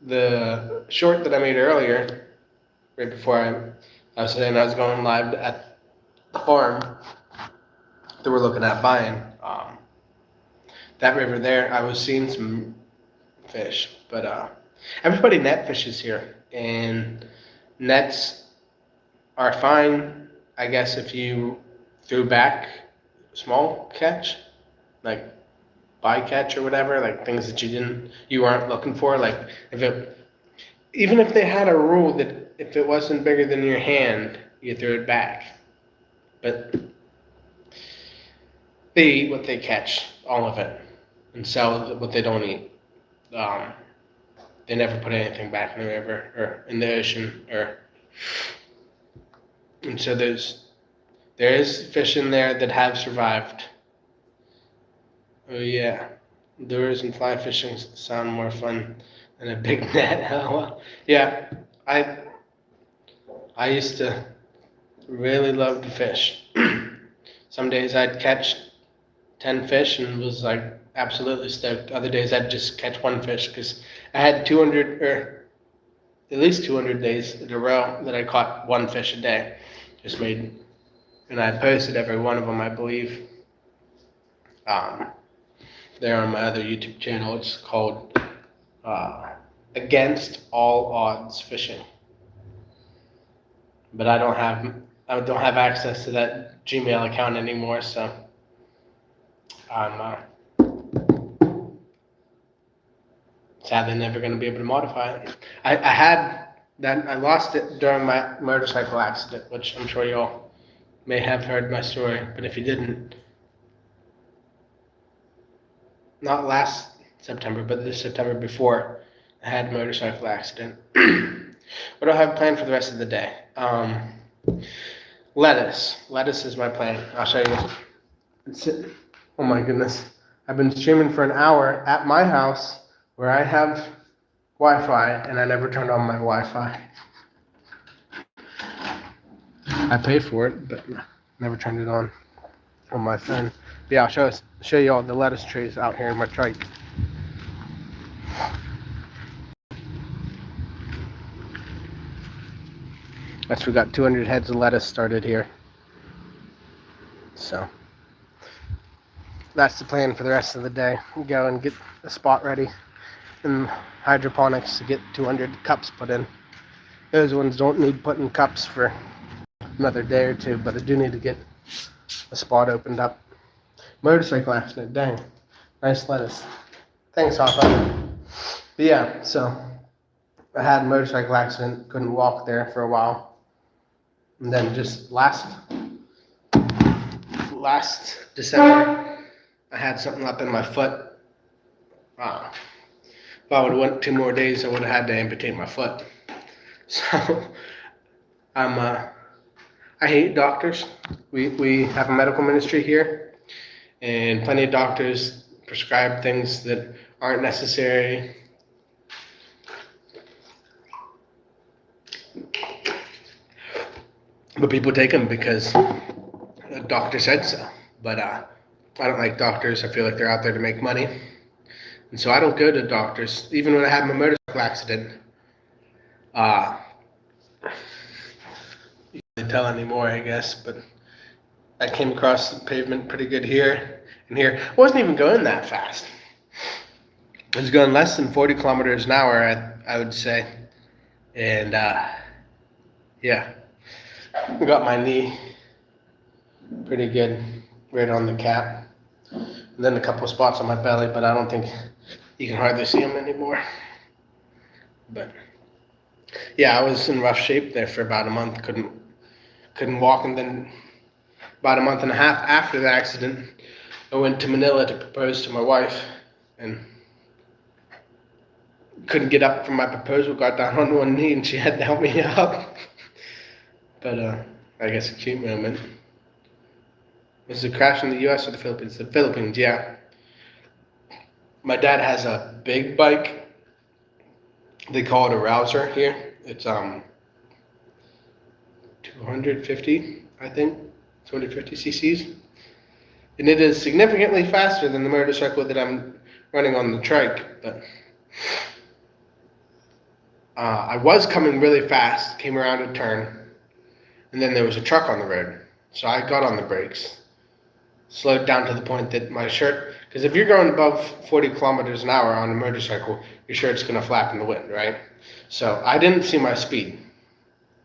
the short that I made earlier, right before I was saying I was going live at the farm that we're looking at buying. That river there, I was seeing some fish, but everybody net fishes here, and nets are fine, I guess, if you threw back small catch, like bycatch or whatever, like things that you weren't looking for. Like even if they had a rule that if it wasn't bigger than your hand, you threw it back. But they eat what they catch, all of it, and sell what they don't eat. Um, they never put anything back in the river or in the ocean, and so there is fish in there that have survived. Oh yeah, lures and fly fishing sound more fun than a big net. Well, yeah, I I used to really love to fish. Some days I'd catch 10 fish and was like absolutely stoked. Other days I'd just catch one fish because I had 200 or at least 200 days in a row that I caught one fish a day. Just made, and I posted every one of them, I believe. Um, there on my other YouTube channel. It's called Against All Odds Fishing. But I don't have access to that Gmail account anymore, so I'm sadly never going to be able to modify it. I lost it during my motorcycle accident, which I'm sure y'all may have heard my story, but if you didn't, not last September, but the September before, I had a motorcycle accident. What do I have planned for the rest of the day? Lettuce. Lettuce is my plan. I'll show you. Oh my goodness. I've been streaming for an hour at my house where I have Wi-Fi, and I never turned on my Wi-Fi. I paid for it, but never turned it on my phone. But yeah, I'll show you all the lettuce trees out here in my trike. We got 200 heads of lettuce started here. So that's the plan for the rest of the day. Go and get a spot ready in hydroponics to get 200 cups put in. Those ones don't need put in cups for another day or two, but I do need to get a spot opened up. Motorcycle accident, dang. Nice lettuce. Thanks, Hopper. But yeah, so I had a motorcycle accident, couldn't walk there for a while. And then just last December, I had something up in my foot. If I would have went 2 more days, I would have had to amputate my foot. So I hate doctors. We have a medical ministry here, and plenty of doctors prescribe things that aren't necessary. But people take them because the doctor said so. But I don't like doctors. I feel like they're out there to make money. And so I don't go to doctors. Even when I had my motorcycle accident, you can't tell anymore, I guess, but I came across the pavement pretty good here and here. I wasn't even going that fast. I was going less than 40 kilometers an hour, I would say. And yeah, I got my knee pretty good right on the cap. And then a couple spots on my belly, but I don't think you can hardly see them anymore. But yeah, I was in rough shape there for about a month. Couldn't walk, and then about a month and a half after the accident, I went to Manila to propose to my wife, and couldn't get up from my proposal. Got down on one knee, and she had to help me up. But I guess a cute moment. Was it a crash in the U.S. or the Philippines? The Philippines, yeah. My dad has a big bike. They call it a rouser here. It's 250, I think, 250 cc's. And it is significantly faster than the motorcycle that I'm running on the trike. But I was coming really fast, came around a turn, and then there was a truck on the road. So I got on the brakes, slowed down to the point that my shirt, because if you're going above 40 kilometers an hour on a motorcycle, your shirt's going to flap in the wind, right? So I didn't see my speed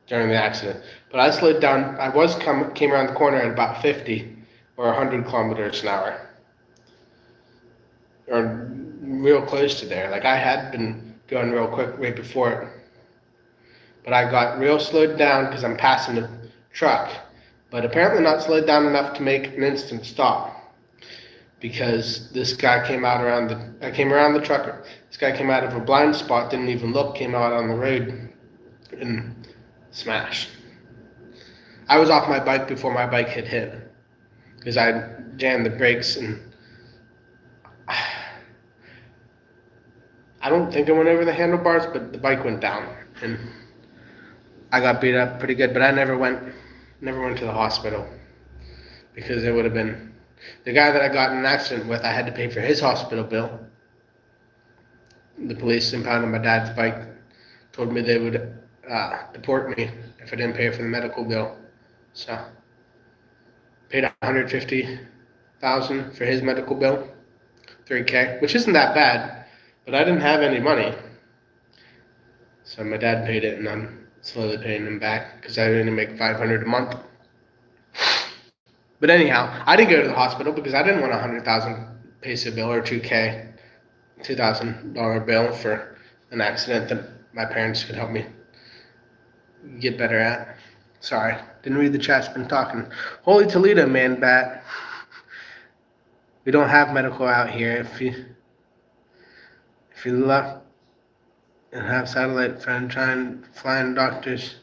during the accident, but I slowed down. I came around the corner at about 50 or 100 kilometers an hour, or real close to there. Like I had been going real quick right before it, but I got real slowed down because I'm passing the truck, but apparently not slowed down enough to make an instant stop. Because this guy came out I came around the truck. This guy came out of a blind spot, didn't even look, came out on the road and smashed. I was off my bike before my bike had hit because I jammed the brakes, and I don't think I went over the handlebars, but the bike went down and I got beat up pretty good. But I never went to the hospital because it would have been. The guy that I got in an accident with, I had to pay for his hospital bill. The police impounded my dad's bike, told me they would deport me if I didn't pay for the medical bill. So, paid $150,000 for his medical bill, $3K, which isn't that bad, but I didn't have any money. So my dad paid it, and I'm slowly paying him back because I only make $500 a month. But anyhow, I didn't go to the hospital because I didn't want a 100,000 peso bill or $2,000 bill for an accident that my parents could help me get better at. Sorry, didn't read the chat's been talking. Holy Toledo, man, bat. We don't have medical out here. If you look and have satellite phone, flying doctors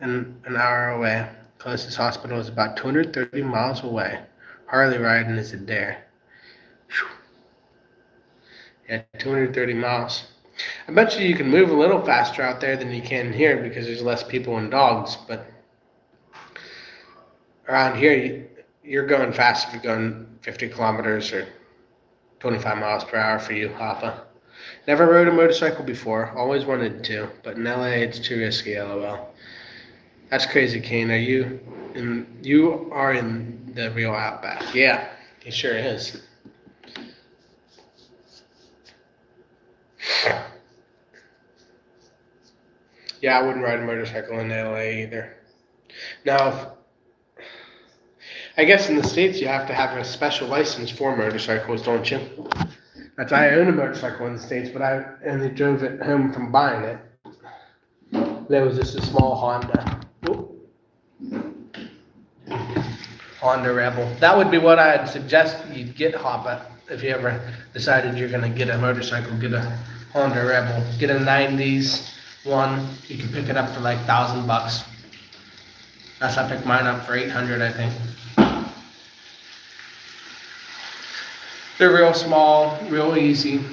an hour away. Closest hospital is about 230 miles away. Harley riding is a dare. Yeah, 230 miles. I bet you can move a little faster out there than you can here because there's less people and dogs, but around here, you're going fast if you're going 50 kilometers or 25 miles per hour for you, Hoppa. Never rode a motorcycle before, always wanted to, but in LA it's too risky, LOL. That's crazy, Kane. You are in the real outback. Yeah, he sure is. Yeah, I wouldn't ride a motorcycle in LA either. Now, I guess in the States you have to have a special license for motorcycles, don't you? That's why I own a motorcycle in the States, but I only drove it home from buying it. There was just a small Honda Rebel. That would be what I'd suggest you get, Hoppa, if you ever decided you're gonna get a motorcycle. Get a Honda Rebel. Get a '90s one. You can pick it up for like $1,000. That's I picked mine up for 800, I think. They're real small, real easy.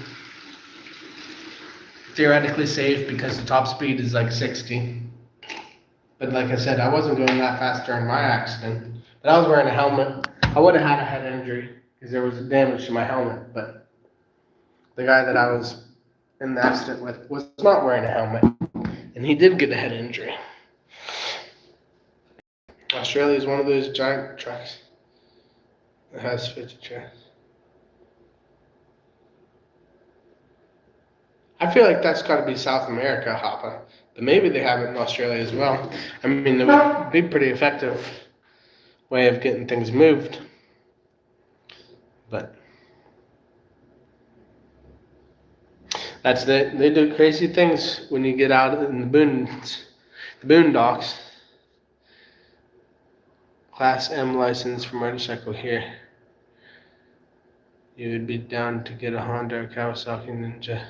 Theoretically safe because the top speed is like 60. But like I said, I wasn't going that fast during my accident. But I was wearing a helmet. I would have had a head injury because there was damage to my helmet. But the guy that I was in the accident with was not wearing a helmet. And he did get a head injury. Australia is one of those giant trucks that has 50 chairs. I feel like that's got to be South America, Hoppa. But maybe they have it in Australia as well. I mean, it would be pretty effective way of getting things moved. But they do crazy things when you get out in the boondocks. Class M license for motorcycle here. You would be down to get a Honda or Kawasaki Ninja.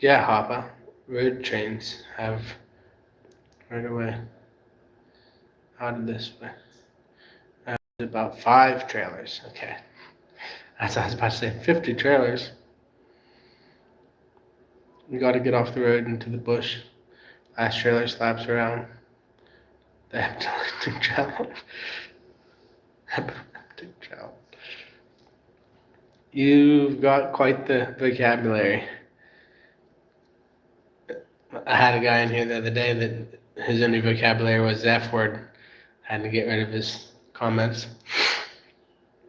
Yeah, Hoppa. Road trains have right away. Out of this way. About 5 trailers. Okay. That's what I was about to say. 50 trailers. You got to get off the road into the bush. Last trailer slaps around. They have to travel. You've got quite the vocabulary. I had a guy in here the other day that his only vocabulary was the F word. Had to get rid of his comments.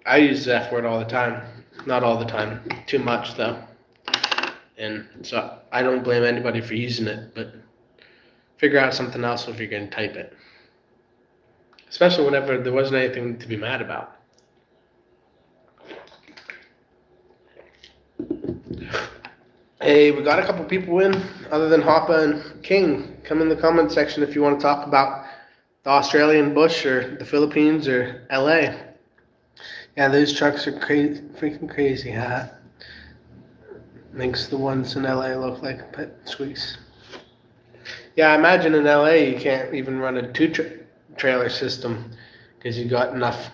I use the F word all the time. Not all the time. Too much though. And so I don't blame anybody for using it, but figure out something else if you're going to type it. Especially whenever there wasn't anything to be mad about. Hey, we got a couple people in, other than Hoppa and King. Come in the comment section if you want to talk about the Australian bush or the Philippines or LA. Yeah, those trucks are crazy, freaking crazy, huh? Makes the ones in LA look like pet squeaks. Yeah, I imagine in LA you can't even run a trailer system because you got enough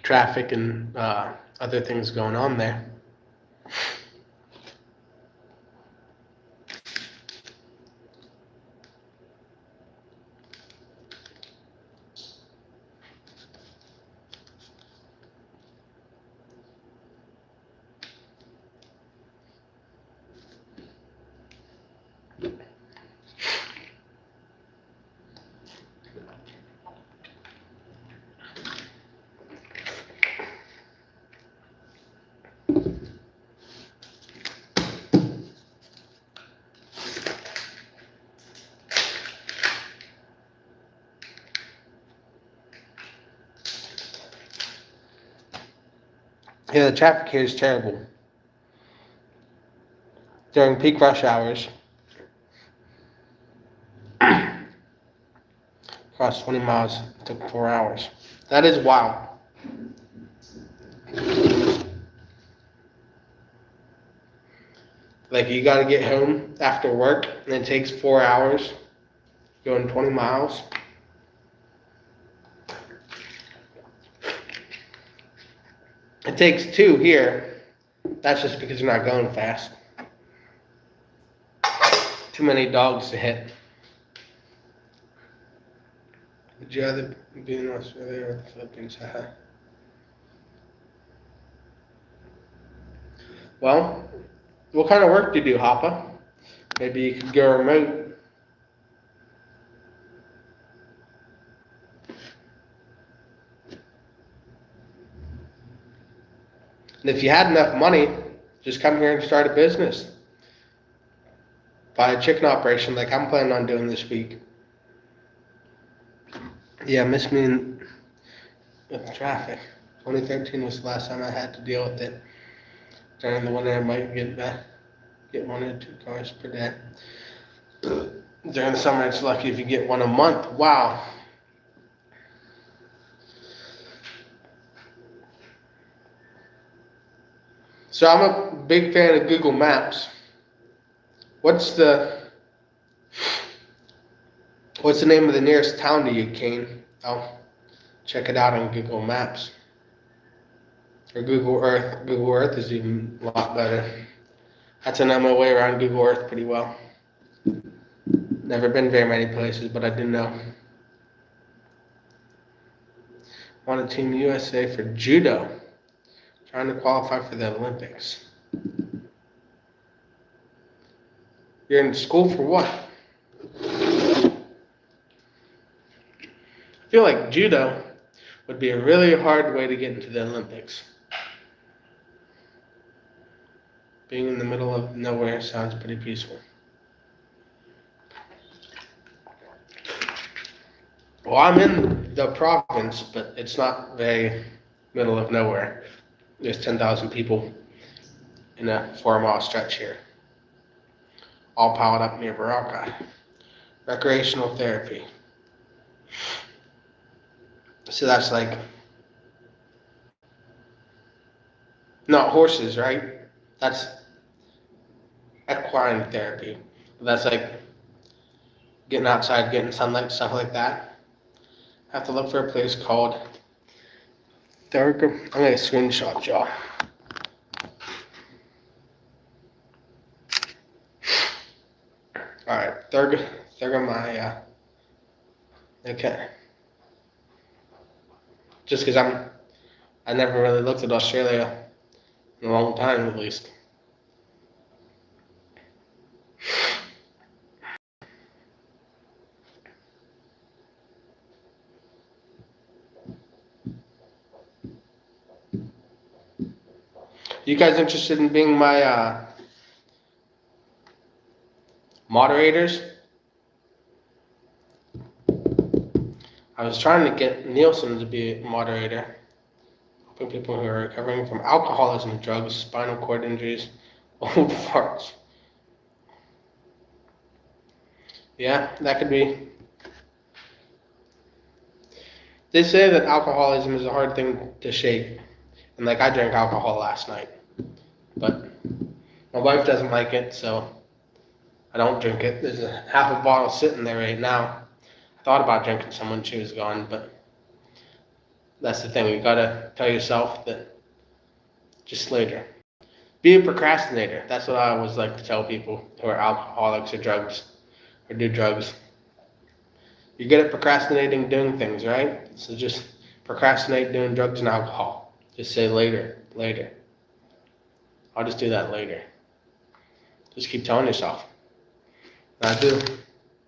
traffic and other things going on there. Yeah, the traffic here is terrible. During peak rush hours, across 20 miles, it took 4 hours. That is wild. Like, you gotta get home after work, and it takes 4 hours going 20 miles. It takes 2 here. That's just because you're not going fast. Too many dogs to hit. Would you rather be in Australia or the Philippines? Well, what kind of work do you do, Hoppa? Maybe you could go remote. And if you had enough money, just come here and start a business. by a chicken operation like I'm planning on doing this week. Yeah, miss me with the traffic. 2013 was the last time I had to deal with it. During the winter, I might get 1 or 2 cars per day. During the summer, it's lucky if you get one a month. Wow. So I'm a big fan of Google Maps. What's the name of the nearest town to you, Kane? I'll check it out on Google Maps. Or Google Earth. Google Earth is even a lot better. That's an my way around Google Earth pretty well. Never been very many places, but I do know. Want to Team USA for judo. Trying to qualify for the Olympics. You're in school for what? I feel like judo would be a really hard way to get into the Olympics. Being in the middle of nowhere sounds pretty peaceful. Well, I'm in the province, but it's not very middle of nowhere. There's 10,000 people in a 4-mile stretch here, all piled up near Baraka. Recreational therapy. So that's like, not horses, right? That's equine therapy. That's like getting outside, getting sunlight, stuff like that. I have to look for a place called Thurgam. I'm going to screenshot y'all. Alright, Thurgam, okay. Just because I never really looked at Australia in a long time, at least. You guys interested in being my moderators? I was trying to get Nielsen to be a moderator. Helping people who are recovering from alcoholism, drugs, spinal cord injuries, old farts. Yeah, that could be. They say that alcoholism is a hard thing to shake. And like I drank alcohol last night. But my wife doesn't like it, so I don't drink it. There's half a bottle sitting there right now. I thought about drinking some when she was gone, but that's the thing. You gotta tell yourself that just later. Be a procrastinator. That's what I always like to tell people who are alcoholics or do drugs. You're good at procrastinating doing things, right? So just procrastinate doing drugs and alcohol. Just say later. I'll just do that later. Just keep telling yourself. And I do.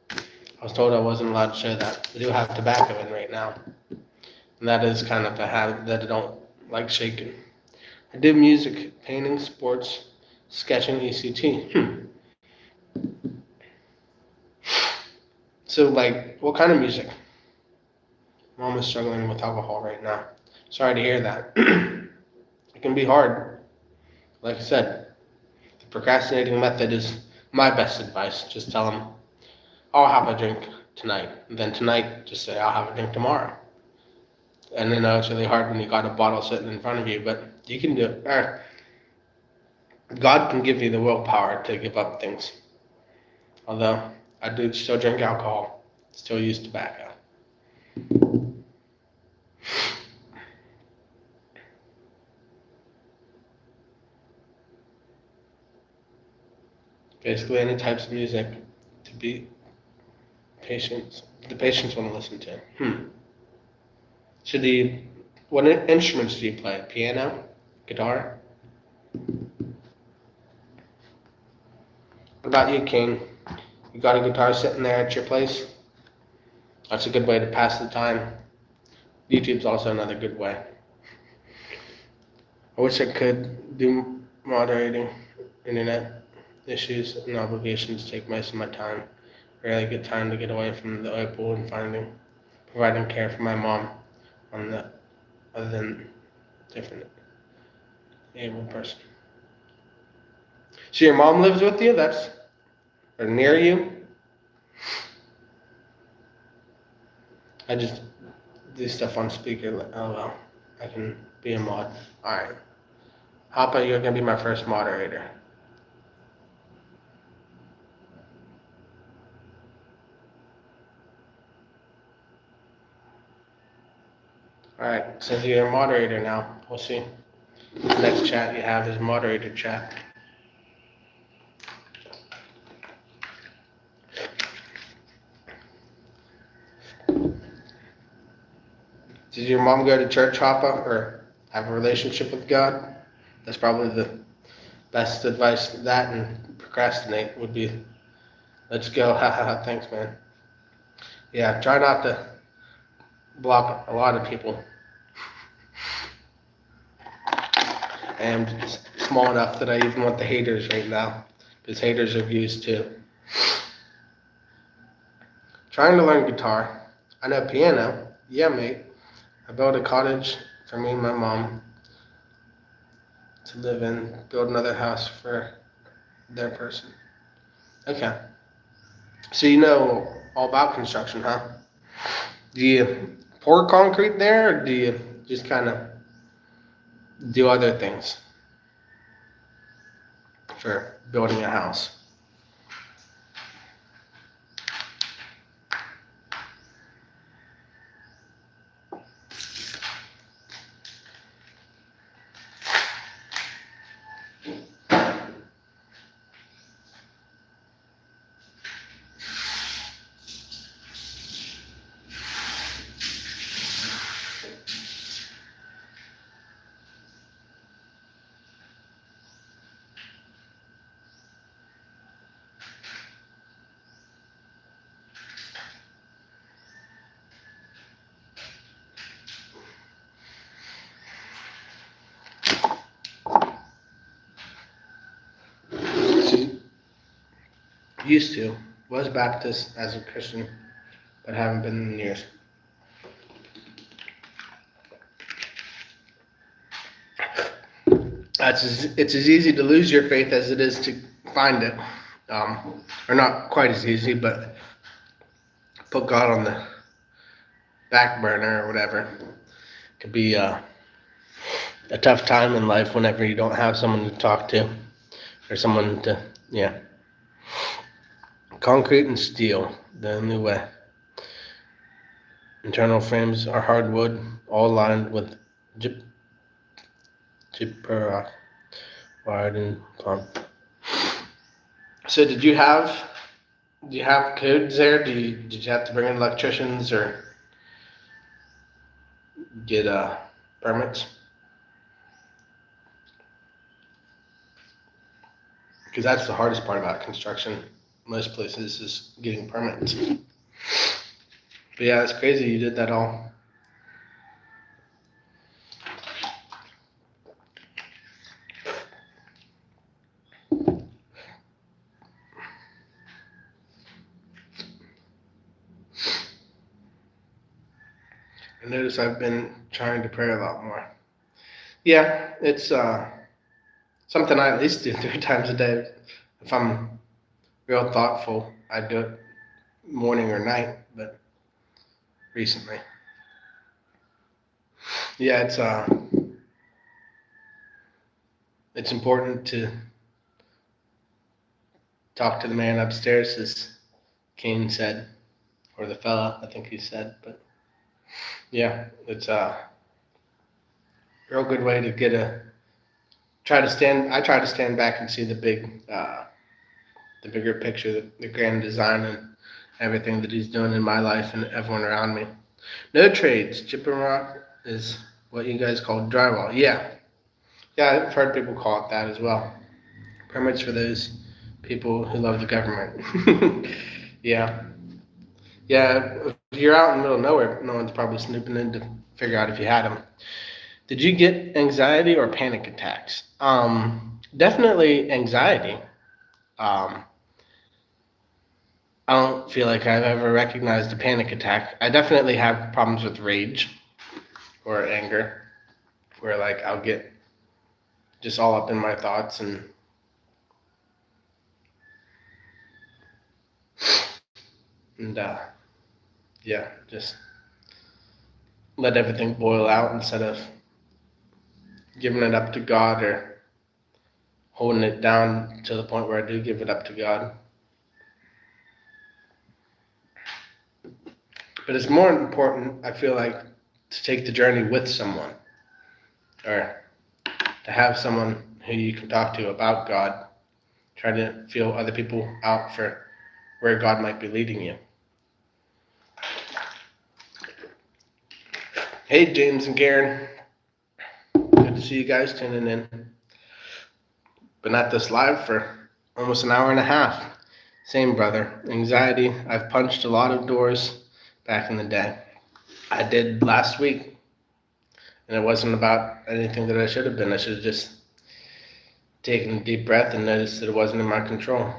I was told I wasn't allowed to share that. I do have tobacco in right now. And that is kind of a habit that I don't like shaking. I do music, painting, sports, sketching, ECT. So, like, what kind of music? Mom is struggling with alcohol right now. Sorry to hear that. It can be hard. Like I said, the procrastinating method is my best advice. Just tell them, I'll have a drink tonight. And then tonight, just say, I'll have a drink tomorrow. And I know it's really hard when you got a bottle sitting in front of you, but you can do it. God can give you the willpower to give up things. Although, I do still drink alcohol, still use tobacco. Basically, any types of music to be the patients want to listen to. What instruments do you play? Piano? Guitar? What about you, King? You got a guitar sitting there at your place? That's a good way to pass the time. YouTube's also another good way. I wish I could do moderating internet. issues and obligations take most of my time. Rarely get time to get away from the opal and providing care for my mom on the other than different able person. So your mom lives with you? That's or near you? I just do stuff on speaker. Oh well, I can be a mod. All right. How about you're gonna be my first moderator? All right. Since you're a moderator now, we'll see. The next chat you have is moderator chat. Did your mom go to church, Hoppa, or have a relationship with God? That's probably the best advice. That and procrastinate would be, let's go. Ha ha ha. Thanks, man. Yeah, try not to block a lot of people. And small enough that I even want the haters right now, because haters are views too. Trying to learn guitar. I know piano. Yeah, mate. I built a cottage for me and my mom to live in. Build another house for their person. Okay. So you know all about construction, huh? Do you pour concrete there, or do you just kind of do other things for building a house? Used to. Was Baptist as a Christian, but haven't been in years. It's as easy to lose your faith as it is to find it. Or not quite as easy, but put God on the back burner or whatever. It could be a tough time in life whenever you don't have someone to talk to or someone to, yeah. Concrete and steel, the only way. Internal frames are hardwood, all lined with gypsum, wired and plumb. So did you have codes there? Did you have to bring in electricians or get permits? Because that's the hardest part about construction. Most places is getting permits. But yeah, it's crazy you did that all. I notice I've been trying to pray a lot more. Yeah, it's something I at least do 3 times a day. If I'm real thoughtful, I do it morning or night, but recently. Yeah, it's important to talk to the man upstairs, as Kane said, or the fella, I think he said, but yeah, it's a real good way to get I try to stand back and see the bigger picture, the grand design and everything that he's doing in my life and everyone around me. No trades. Gypsum rock is what you guys call drywall. Yeah, I've heard people call it that as well. Permits for those people who love the government. Yeah. If you're out in the middle of nowhere, no one's probably snooping in to figure out if you had them. Did you get anxiety or panic attacks? Definitely anxiety. Um, I don't feel like I've ever recognized a panic attack. I definitely have problems with rage or anger, where like I'll get just all up in my thoughts and yeah, just let everything boil out instead of giving it up to God or holding it down to the point where I do give it up to God. But it's more important, I feel like, to take the journey with someone or to have someone who you can talk to about God. Try to feel other people out for where God might be leading you. Hey, James and Karen. Good to see you guys tuning in. Been at this live for almost an hour and a half. Same, brother. Anxiety. I've punched a lot of doors back in the day. I did last week, and it wasn't about anything that I should have been. I should have just taken a deep breath and noticed that it wasn't in my control.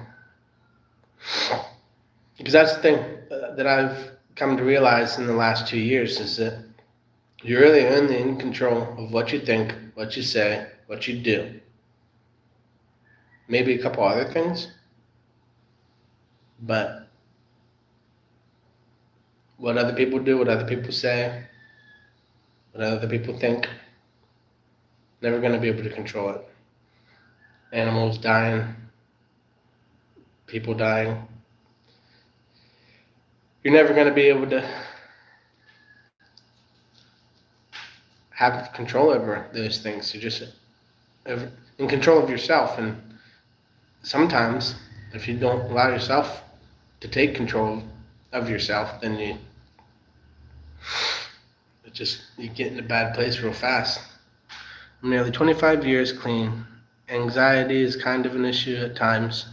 Because that's the thing that I've come to realize in the last 2 years is that you're really only in control of what you think, what you say, what you do. Maybe a couple other things, but what other people do, what other people say, what other people think, never going to be able to control it. Animals dying, people dying. You're never going to be able to have control over those things. You're just in control of yourself. And sometimes, if you don't allow yourself to take control of yourself, then you get in a bad place real fast. I'm nearly 25 years clean. Anxiety is kind of an issue at times.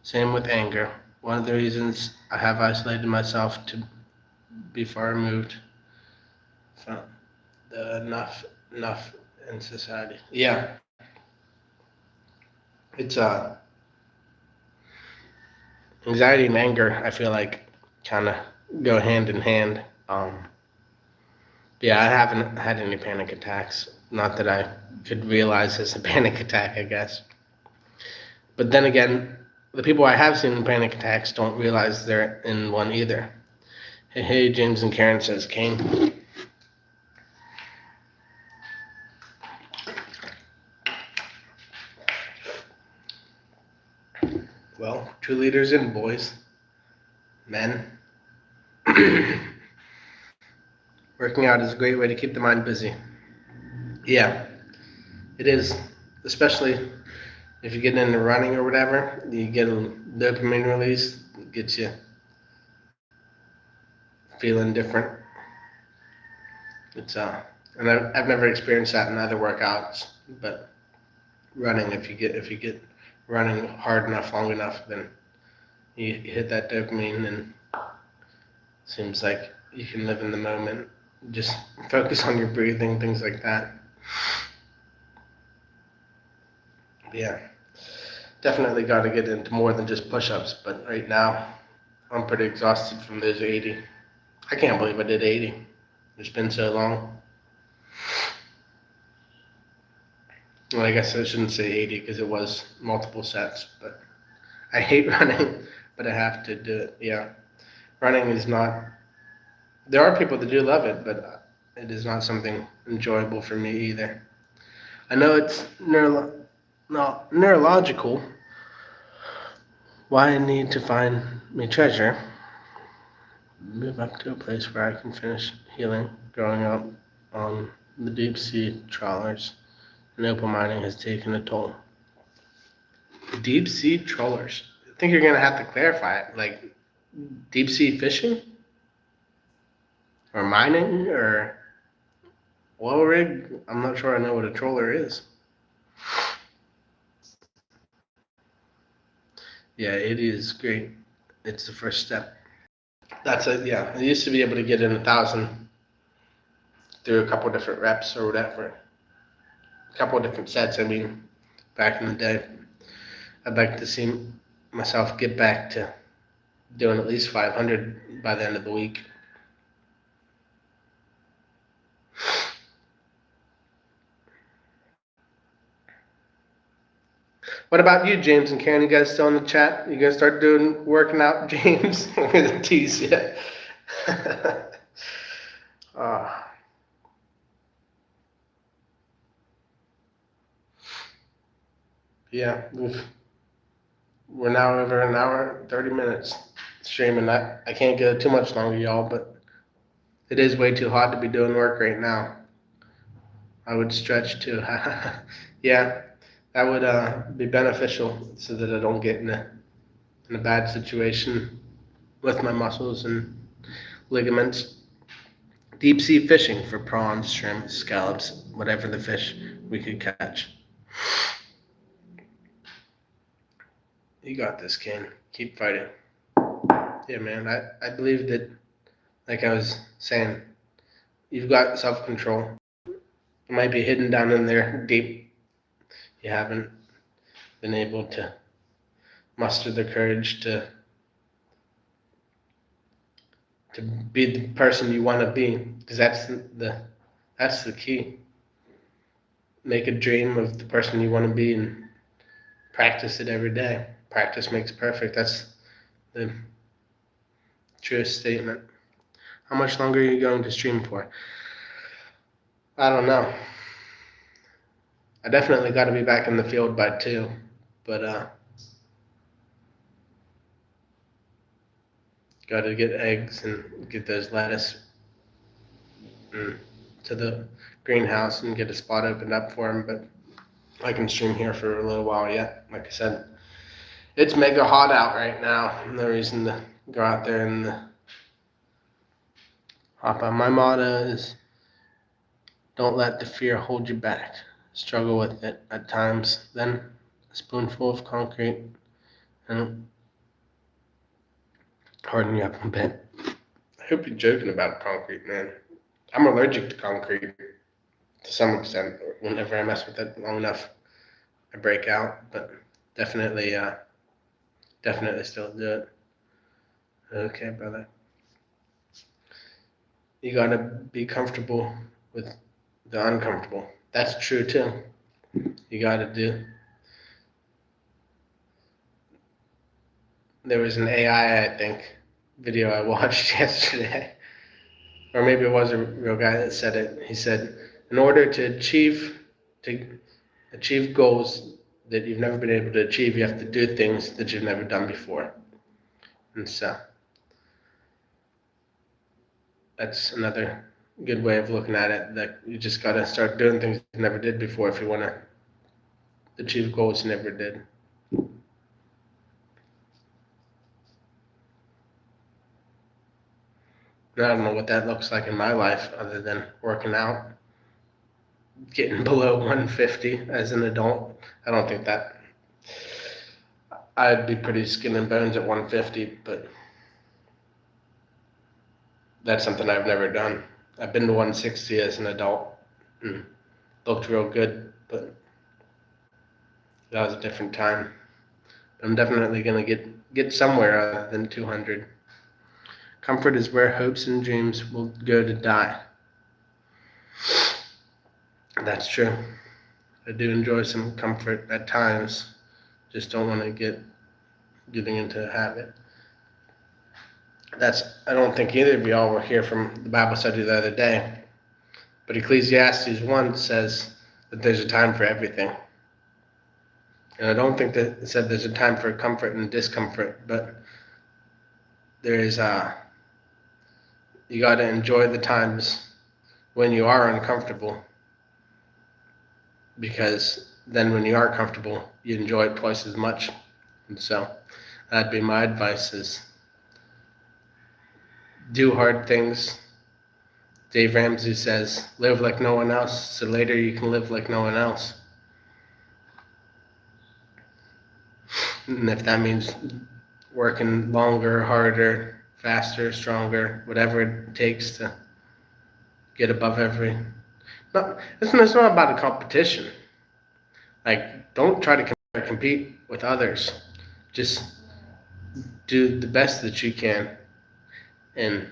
Same with anger. One of the reasons I have isolated myself to be far removed from the enough in society. Yeah, it's anxiety and anger. I feel like kind of go hand in hand. Yeah, I haven't had any panic attacks. Not that I could realize as a panic attack, I guess. But then again, the people I have seen in panic attacks don't realize they're in one either. Hey, James and Karen, says Kane. Well, 2 liters in, boys. Men. Working out is a great way to keep the mind busy. Yeah, it is. Especially if you get into running or whatever, you get a dopamine release, it gets you feeling different. It's and I've never experienced that in other workouts, but running, if you get running hard enough, long enough, then you hit that dopamine, and it seems like you can live in the moment. Just focus on your breathing, things like that. Yeah, definitely got to get into more than just push-ups, but right now I'm pretty exhausted from those 80. I can't believe I did 80. It's been so long. Well, I guess I shouldn't say 80 because it was multiple sets, but I hate running, but I have to do it. Yeah, running is not. There are people that do love it, but it is not something enjoyable for me either. I know it's neurological. Why I need to find my treasure. Move up to a place where I can finish healing. Growing up on the deep sea trawlers and open mining has taken a toll. Deep sea trawlers. I think you're gonna have to clarify it. Like deep sea fishing, or mining, or oil rig. I'm not sure I know what a trawler is. Yeah, it is great. It's the first step. Yeah. I used to be able to get in 1,000 through a couple different reps or whatever. A couple different sets. I mean, back in the day. I'd like to see myself get back to doing at least 500 by the end of the week. What about you, James and Karen? You guys still in the chat? You gonna start working out, James? I'm gonna tease you. uh, yeah, we're now over an hour, 30 minutes streaming. I can't go too much longer, y'all, but it is way too hot to be doing work right now. I would stretch too. Yeah, that would be beneficial so that I don't get in a bad situation with my muscles and ligaments. Deep sea fishing for prawns, shrimp, scallops, whatever the fish we could catch. You got this, Kane. Keep fighting. Yeah, man. I believe that, like I was saying, you've got self-control. It might be hidden down in there deep. You haven't been able to muster the courage to be the person you want to be, because that's the key. Make a dream of the person you want to be and practice it every day. Practice makes perfect. That's the truest statement. How much longer are you going to stream for? I don't know. I definitely got to be back in the field by 2, but got to get eggs and get those lettuce to the greenhouse and get a spot opened up for them. But I can stream here for a little while yet. Like I said, it's mega hot out right now. No reason to go out there and hop on. My motto is, don't let the fear hold you back. Struggle with it at times. Then a spoonful of concrete and harden you up a bit. I hope you're joking about concrete, man. I'm allergic to concrete to some extent. Whenever I mess with it long enough, I break out. But definitely still do it. Okay, brother. You gotta be comfortable with the uncomfortable. That's true too. You gotta do. There was an AI, I think, video I watched yesterday, or maybe it was a real guy that said it. He said, in order to achieve goals that you've never been able to achieve, you have to do things that you've never done before. And so that's another good way of looking at it, that you just got to start doing things you never did before if you want to achieve goals you never did. I don't know what that looks like in my life other than working out, getting below 150 as an adult. I don't think that I'd be pretty skin and bones at 150, but that's something I've never done. I've been to 160 as an adult and looked real good, but that was a different time. I'm definitely going to get somewhere other than 200. Comfort is where hopes and dreams will go to die. That's true. I do enjoy some comfort at times. Just don't want to getting into a habit. I don't think either of y'all were here from the Bible study the other day, but Ecclesiastes 1 says that there's a time for everything. And I don't think that it said there's a time for comfort and discomfort, but there is you got to enjoy the times when you are uncomfortable, because then when you are comfortable, you enjoy it twice as much. And so that'd be my advice, is do hard things. Dave Ramsey says, live like no one else, so later you can live like no one else. And if that means working longer, harder, faster, stronger, whatever it takes to get above it's not about a competition. Like, don't try to compete with others. Just do the best that you can, and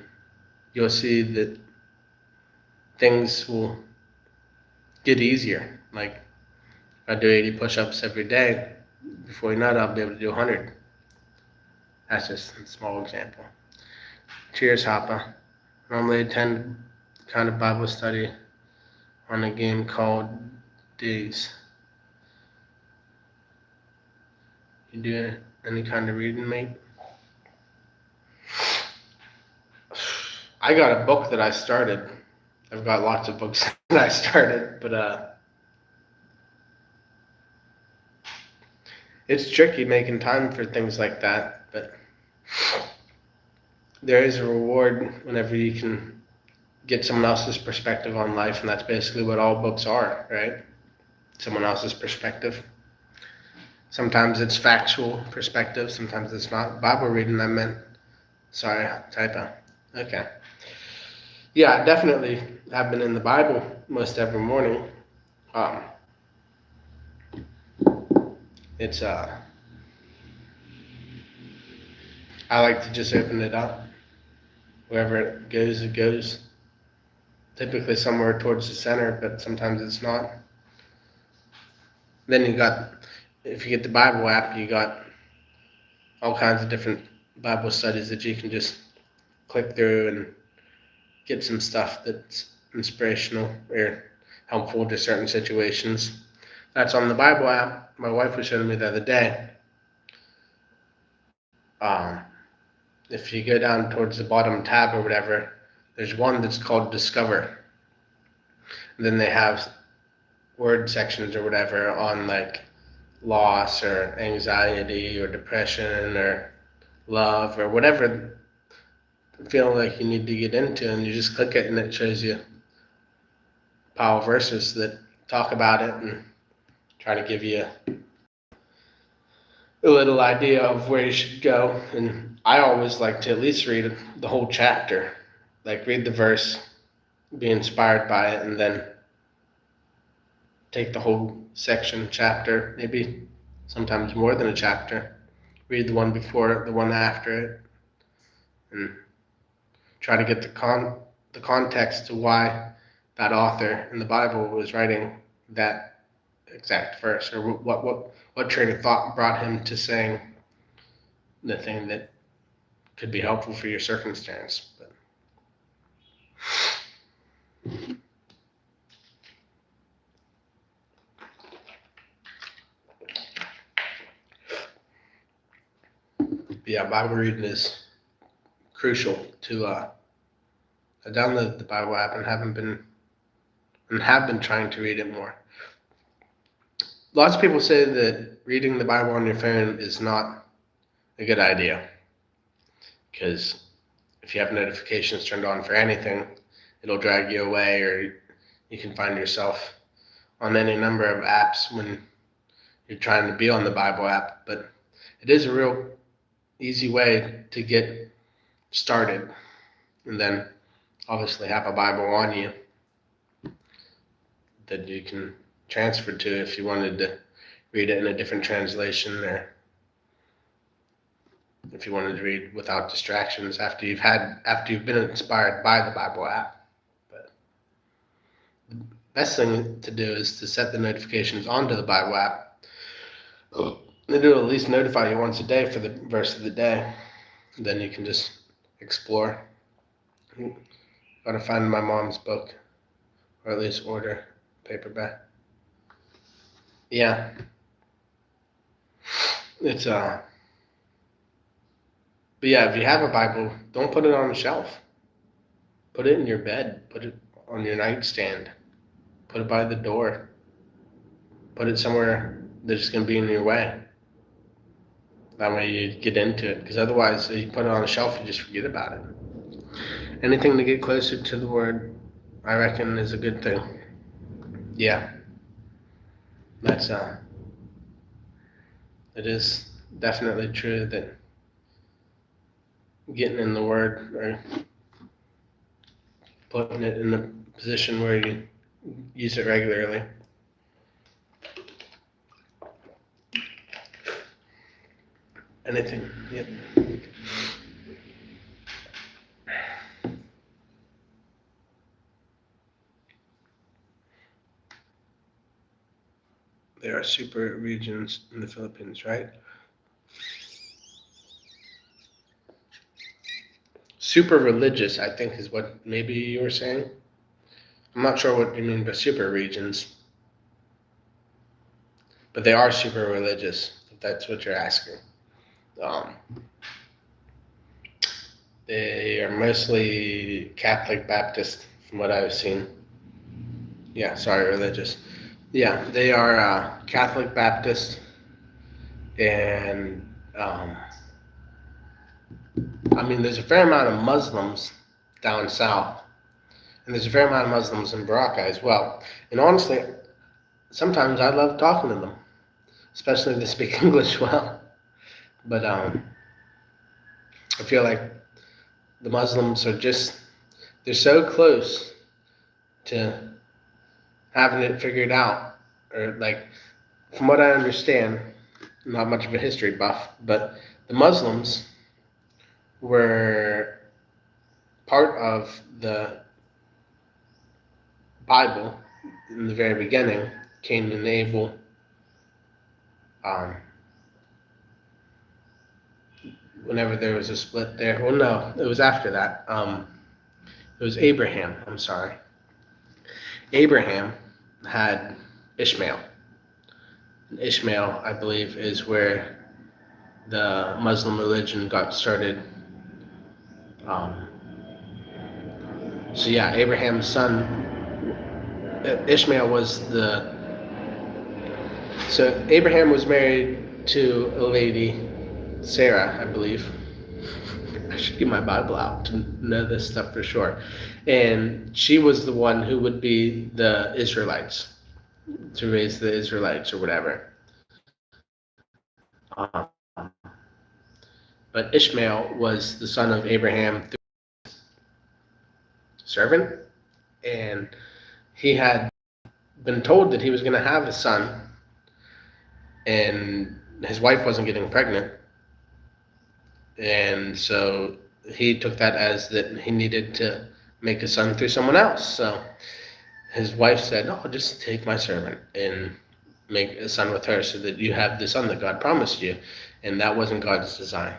you'll see that things will get easier. Like if I do 80 push-ups every day, before you know it, I'll be able to do 100. That's just a small example. Cheers, Hopper. Normally attend kind of Bible study on a game called Days. You do any kind of reading, mate? I got a book that I started. I've got lots of books that I started, but it's tricky making time for things like that. But there is a reward whenever you can get someone else's perspective on life, and that's basically what all books are, right? Someone else's perspective. Sometimes it's factual perspective, sometimes it's not. Bible reading, I meant. Sorry, typo. Okay. Yeah, I definitely have been in the Bible most every morning. Um, it's I like to just open it up. Wherever it goes, it goes. Typically somewhere towards the center, but sometimes it's not. Then you got, if you get the Bible app, you got all kinds of different Bible studies that you can just click through and get some stuff that's inspirational or helpful to certain situations. That's on the Bible app. My wife was showing me the other day. Um, if you go down towards the bottom tab or whatever, there's one that's called Discover. And then they have word sections or whatever on like loss or anxiety or depression or love or whatever feeling like you need to get into, and you just click it and it shows you a pile of verses that talk about it and try to give you a little idea of where you should go. And I always like to at least read the whole chapter, like read the verse, be inspired by it, and then take the whole section, chapter, maybe sometimes more than a chapter, read the one before it, the one after it, and try to get the context to why that author in the Bible was writing that exact verse, or what train of thought brought him to saying the thing that could be helpful for your circumstance. But yeah, Bible reading is crucial to I downloaded the Bible app and have been trying to read it more. Lots of people say that reading the Bible on your phone is not a good idea, because if you have notifications turned on for anything, it'll drag you away, or you can find yourself on any number of apps when you're trying to be on the Bible app. But it is a real easy way to get started, and then obviously have a Bible on you that you can transfer to if you wanted to read it in a different translation, or if you wanted to read without distractions after you've been inspired by the Bible app. But the best thing to do is to set the notifications onto the Bible app. It'll at least notify you once a day for the verse of the day. Then you can just explore. Gotta find my mom's book, or at least order paperback. Yeah, it's But yeah, if you have a Bible, don't put it on a shelf. Put it in your bed. Put it on your nightstand. Put it by the door. Put it somewhere that's going to be in your way. That way you get into it. Because otherwise, if you put it on a shelf, you just forget about it. Anything to get closer to the Word, I reckon, is a good thing. Yeah. That's it is definitely true that getting in the Word, or putting it in a position where you use it regularly, anything. Yep. There are super regions in the Philippines, right? Super religious, I think, is what maybe you were saying. I'm not sure what you mean by super regions, but they are super religious, if that's what you're asking. Um, they are mostly Catholic Baptist, from what I've seen. Yeah, sorry, religious. Yeah, they are Catholic Baptist, and I mean, there's a fair amount of Muslims down south, and there's a fair amount of Muslims in Baraka as well. And honestly, sometimes I love talking to them, especially if they speak English well. But I feel like the Muslims are they're so close to having it figured out. Or, like, from what I understand, I'm not much of a history buff, but the Muslims were part of the Bible in the very beginning. Cain and Abel. Um, whenever there was a split there. Well, no, it was after that. It was Abraham. I'm sorry. Abraham had Ishmael. And Ishmael, I believe, is where the Muslim religion got started. Um, so yeah, Abraham's son Ishmael was the. So Abraham was married to a lady, Sarah, I believe. I should get my Bible out to know this stuff for sure. And she was the one who would be the Israelites, to raise the Israelites or whatever. Um, but Ishmael was the son of Abraham through servant, and he had been told that he was going to have a son, and his wife wasn't getting pregnant, and so he took that as that he needed to make a son through someone else. So his wife said, "Oh, just take my servant and make a son with her, so that you have the son that God promised you." And that wasn't God's design.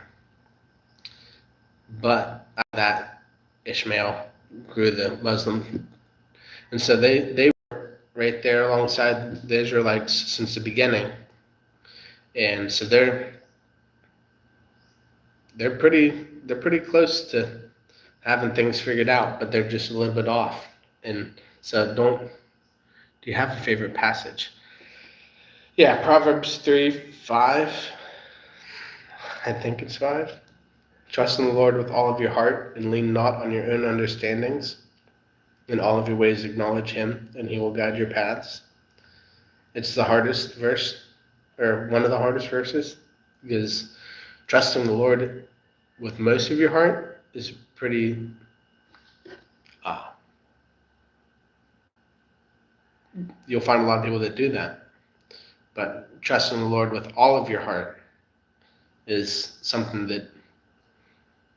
But after that, Ishmael grew the Muslim, and so they were right there alongside the Israelites since the beginning, and so they're pretty close to having things figured out, but they're just a little bit off. And so do you have a favorite passage? Yeah, Proverbs 3:5. I think it's 5. Trust in the Lord with all of your heart and lean not on your own understandings. In all of your ways acknowledge him, and he will guide your paths. It's the hardest verse, or one of the hardest verses, because trusting the Lord with most of your heart is pretty, uh, you'll find a lot of people that do that. But trusting the Lord with all of your heart is something that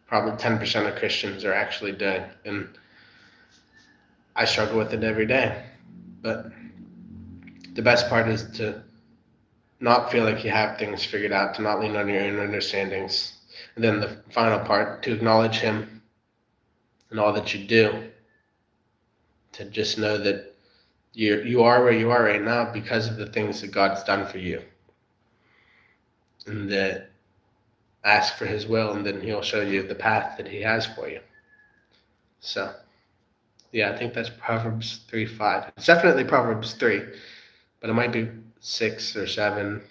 probably 10% of Christians are actually doing. And I struggle with it every day. But the best part is to not feel like you have things figured out, to not lean on your own understandings. And then the final part, to acknowledge him in all that you do. To just know that you are where you are right now because of the things that God's done for you. And that ask for his will, and then he'll show you the path that he has for you. So, yeah, I think that's Proverbs 3:5. It's definitely Proverbs 3, but it might be 6 or 7.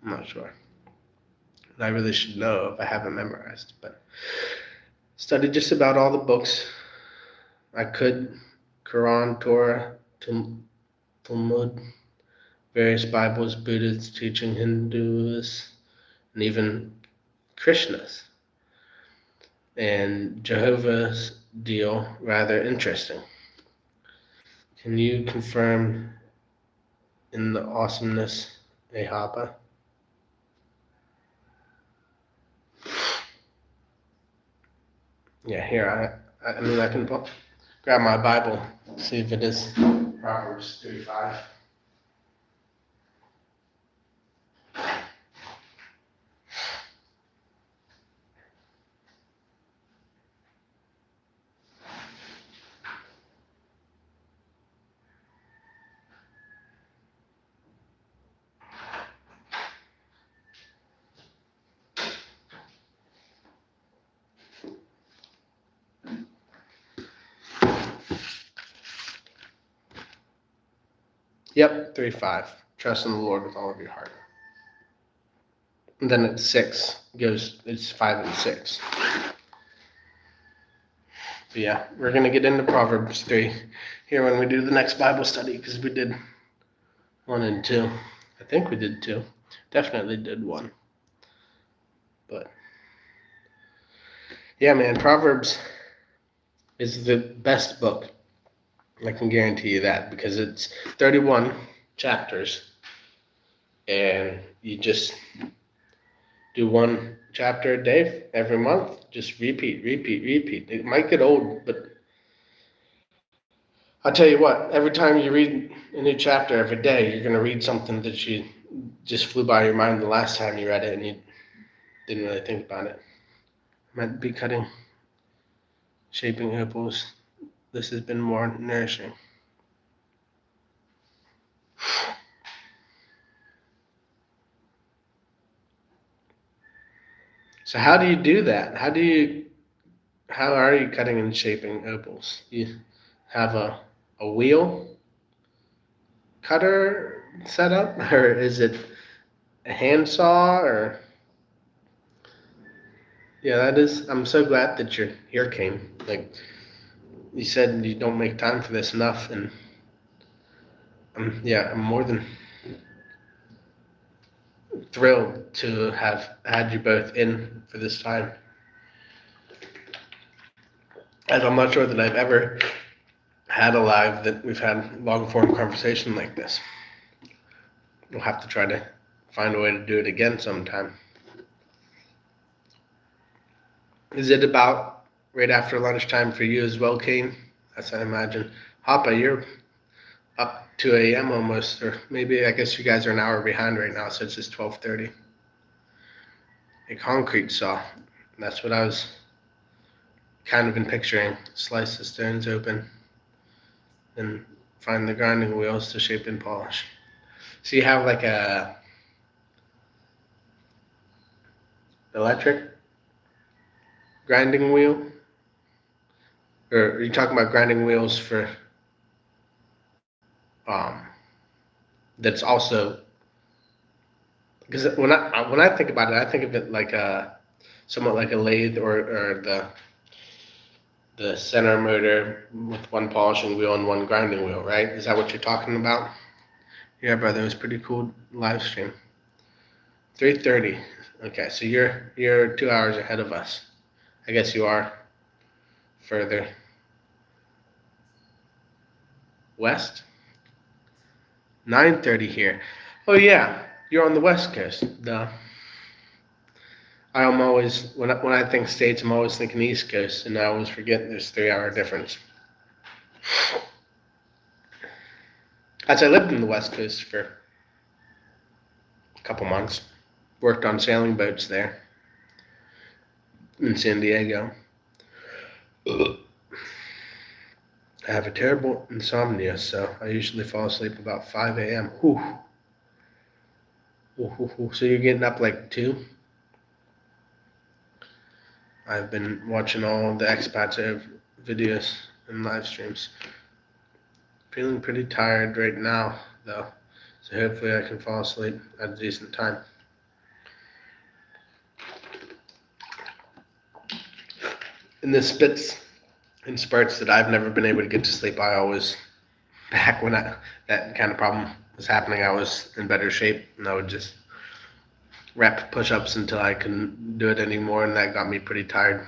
I'm not sure. And I really should know if I haven't memorized, but studied just about all the books I could. Quran, Torah, Talmud, various Bibles, Buddha's teaching, Hindus, and even Krishna's. And Jehovah's deal, rather interesting. Can you confirm in the awesomeness, Ahaba? Yeah, here, I mean, I can grab my Bible, see if it is Proverbs 3:5. Yep, 3:5. Trust in the Lord with all of your heart. And then it's 6 goes. It's 5 and 6. But yeah, we're gonna get into Proverbs 3 here when we do the next Bible study because we did 1 and 2. I think we did 2. Definitely did 1. But yeah, man, Proverbs is the best book. I can guarantee you that because it's 31 chapters and you just do one chapter a day every month. Just repeat, repeat, repeat. It might get old, but I'll tell you what, every time you read a new chapter every day, you're going to read something that you just flew by your mind the last time you read it and you didn't really think about it. Might be cutting, shaping opals. This has been more nourishing. So how do you do that? How are you cutting and shaping opals? You have a wheel cutter set up, or is it a handsaw, or yeah, that is. I'm so glad that you're here, Kane. Like you said, you don't make time for this enough, and I'm more than thrilled to have had you both in for this time. As I'm not sure that I've ever had a live that we've had long form conversation like this. We'll have to try to find a way to do it again sometime. Is it about right after lunchtime for you as well, Kane? As I imagine. Hoppa, you're up 2 a.m. almost, or maybe I guess you guys are an hour behind right now, so it's just 12:30. A concrete saw. That's what I was kind of been picturing. Slice the stones open and find the grinding wheels to shape and polish. So you have like a electric grinding wheel? Or are you talking about grinding wheels for um that's also because when I think about it, I think of it like a somewhat like a lathe or the center motor with one polishing wheel and one grinding wheel, right? Is that what you're talking about? Yeah, brother, it was pretty cool live stream. 3:30. Okay, so you're 2 hours ahead of us. I guess you are further west. 9:30 here. Oh yeah, you're on the west coast. Duh. I'm always when I think states, I'm always thinking East Coast, and I always forget there's 3 hour difference. As I lived in the West Coast for a couple months, worked on sailing boats there in San Diego. I have a terrible insomnia, so I usually fall asleep about 5 a.m. Whew. So you're getting up like 2? I've been watching all the expats videos and live streams. Feeling pretty tired right now, though, so hopefully I can fall asleep at a decent time. In the spits and spurts that I've never been able to get to sleep, I always, back when that kind of problem was happening, I was in better shape, and I would just rep push-ups until I couldn't do it anymore, and that got me pretty tired.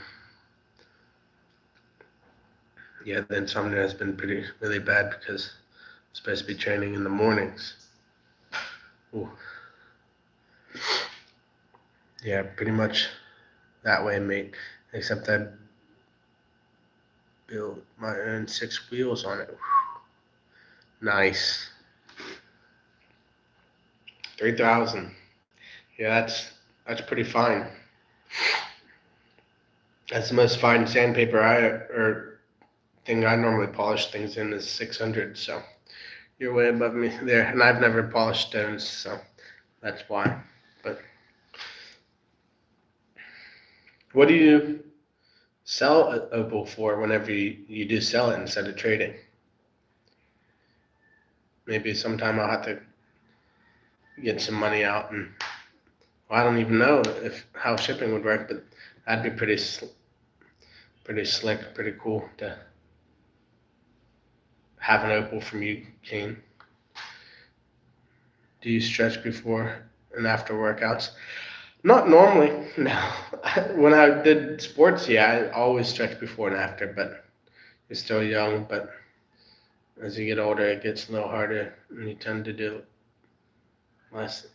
Yeah, the insomnia has been really bad because I'm supposed to be training in the mornings. Ooh. Yeah, pretty much that way, mate. Except I build my own 6 wheels on it. Nice. 3,000. Yeah, that's pretty fine. That's the most fine sandpaper or thing I normally polish things in is 600. So you're way above me there, and I've never polished stones, so that's why. But what do you sell an opal for whenever you do sell it instead of trading? Maybe sometime I'll have to get some money out, and well, I don't even know if how shipping would work, but that'd be pretty slick, pretty cool to have an opal from you, Kane. Do you stretch before and after workouts? Not normally, no. When I did sports, yeah, I always stretch before and after, but you're still young. But as you get older, it gets a little harder, and you tend to do less.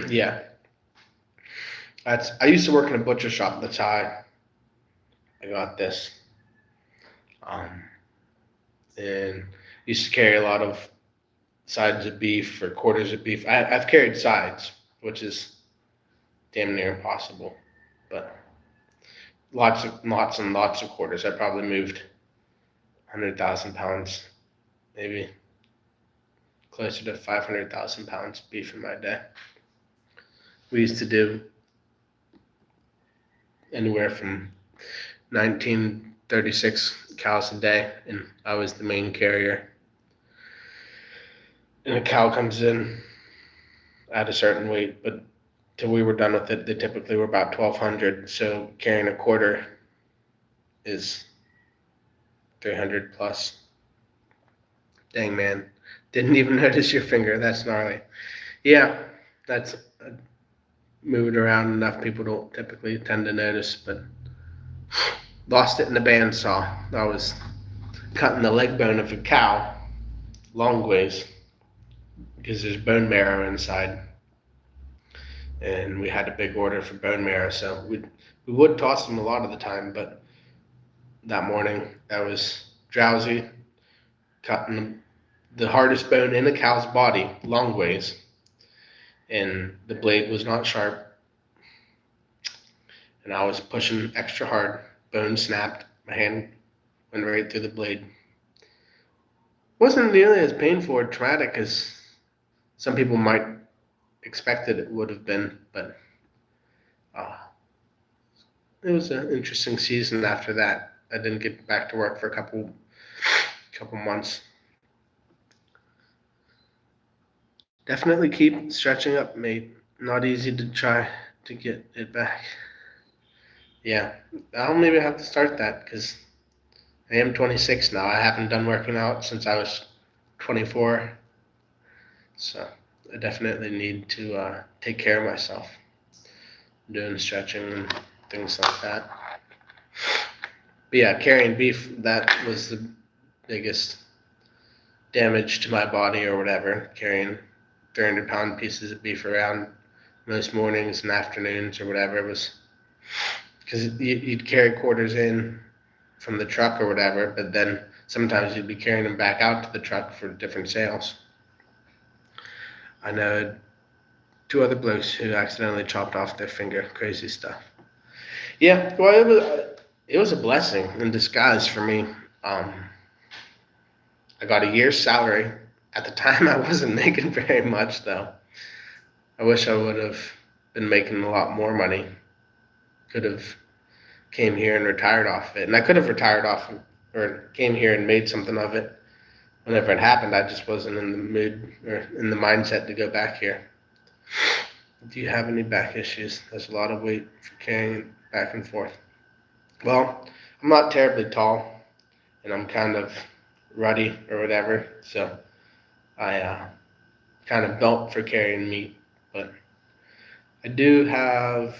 Yeah, I used to work in a butcher shop. That's how I got this. Um, and used to carry a lot of sides of beef or quarters of beef. I've carried sides, which is damn near impossible, but lots and lots of quarters. I probably moved 100,000 pounds, maybe closer to 500,000 pounds of beef in my day. We used to do anywhere from 1936 cows a day, and I was the main carrier. And a cow comes in at a certain weight, but till we were done with it, they typically were about 1,200. So carrying a quarter is 300 plus. Dang, man. Didn't even notice your finger. That's gnarly. Yeah, that's moving around enough. People don't typically tend to notice, but lost it in the bandsaw. I was cutting the leg bone of a cow long ways because there's bone marrow inside. And we had a big order for bone marrow, so we would toss them a lot of the time, but that morning I was drowsy, cutting the hardest bone in a cow's body long ways, and the blade was not sharp, and I was pushing extra hard. Bone snapped, my hand went right through the blade. Wasn't nearly as painful or traumatic as some people might expect it would have been, but uh, it was an interesting season after that. I didn't get back to work for a couple months. Definitely keep stretching up, mate. Not easy to try to get it back. Yeah, I'll maybe have to start that because I am 26 now. I haven't done working out since I was 24, so I definitely need to take care of myself, doing stretching and things like that. But yeah, carrying beef, that was the biggest damage to my body or whatever, carrying 300-pound pieces of beef around most mornings and afternoons or whatever. It was because you'd carry quarters in from the truck or whatever, but then sometimes you'd be carrying them back out to the truck for different sales. I know 2 other blokes who accidentally chopped off their finger. Crazy stuff. Yeah, well, it was a blessing in disguise for me. I got a year's salary. At the time, I wasn't making very much, though. I wish I would have been making a lot more money. Could have came here and retired off of it. And I could have retired off or came here and made something of it whenever it happened. I just wasn't in the mood or in the mindset to go back here. Do you have any back issues? There's a lot of weight for carrying back and forth. Well, I'm not terribly tall, and I'm kind of ruddy or whatever, so I kind of built for carrying meat. But I do have,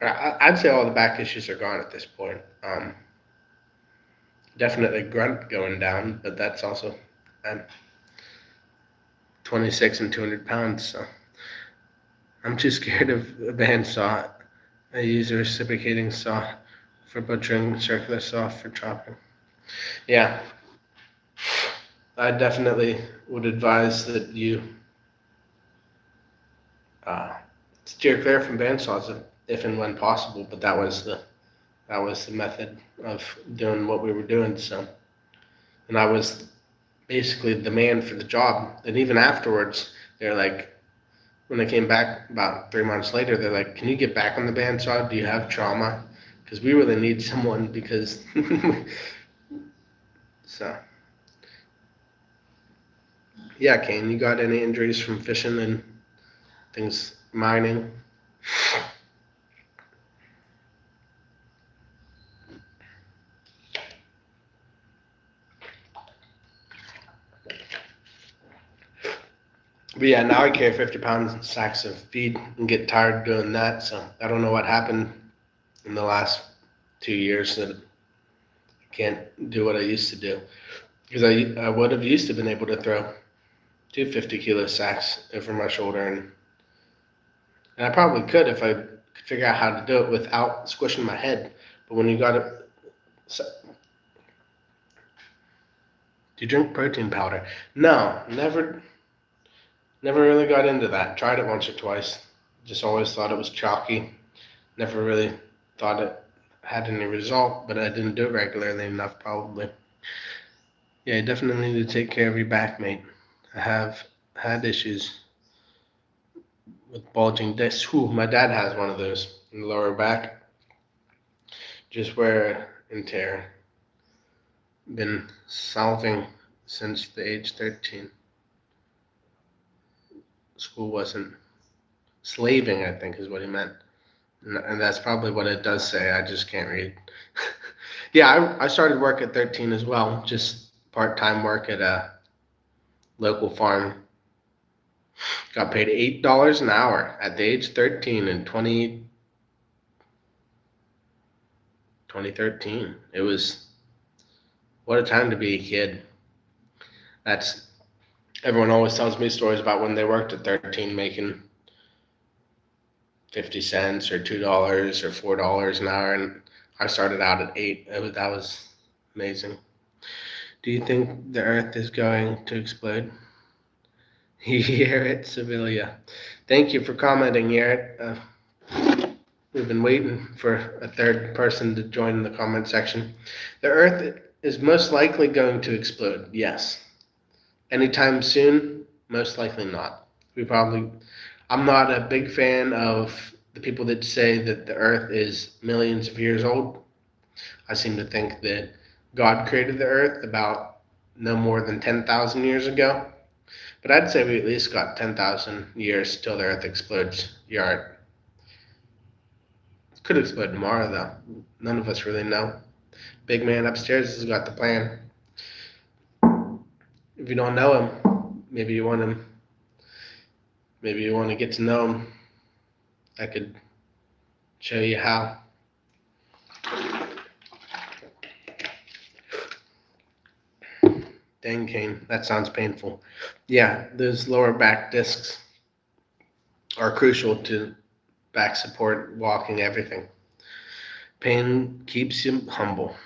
I'd say all the back issues are gone at this point. Definitely grunt going down, but that's also, I'm 26 and 200 pounds, so I'm too scared of a bandsaw I use a reciprocating saw for butchering, circular saw for chopping. Yeah, I definitely would advise that you uh, steer clear from bandsaws if and when possible. But that was the method of doing what we were doing. So, and I was basically the man for the job. And even afterwards, they're like, when I came back about 3 months later, they're like, "Can you get back on the bandsaw? Do you have trauma? Because we really need someone." Because so yeah, Kane, you got any injuries from fishing and things mining? But yeah, now I carry 50 pounds sacks of feed and get tired doing that. So I don't know what happened in the last 2 years that I can't do what I used to do. Because I would have used to been able to throw 250-kilo sacks over my shoulder, and I probably could if I could figure out how to do it without squishing my head. But when you got it, so, do you drink protein powder? No, never really got into that. Tried it once or twice. Just always thought it was chalky. Never really thought it had any result, but I didn't do it regularly enough, probably. Yeah, you definitely need to take care of your back, mate. I have had issues with bulging discs. Whew, my dad has one of those in the lower back. Just wear and tear. Been solving since the age 13. School wasn't slaving, I think is what he meant. And that's probably what it does say. I just can't read. Yeah, I started work at 13 as well, just part-time work at a local farm. Got paid $8 an hour at the age 13 in 2013. It was, what a time to be a kid. That's, everyone always tells me stories about when they worked at 13 making 50 cents or $2 or $4 an hour, and I started out at 8. That was amazing. Do you think the earth is going to explode? Garrett Sevilla. Thank you for commenting, Garrett. We've been waiting for a third person to join the comment section. The earth is most likely going to explode, yes. Anytime soon, most likely not. I'm not a big fan of the people that say that the earth is millions of years old. I seem to think that God created the earth about no more than 10,000 years ago. But I'd say we at least got 10,000 years till the earth explodes. Yard. Could explode tomorrow, though. None of us really know. Big man upstairs has got the plan. If you don't know him, maybe you want him. Maybe you want to get to know him. I could show you how. Dang, Kane, that sounds painful. Yeah, those lower back discs are crucial to back support, walking, everything. Pain keeps you humble.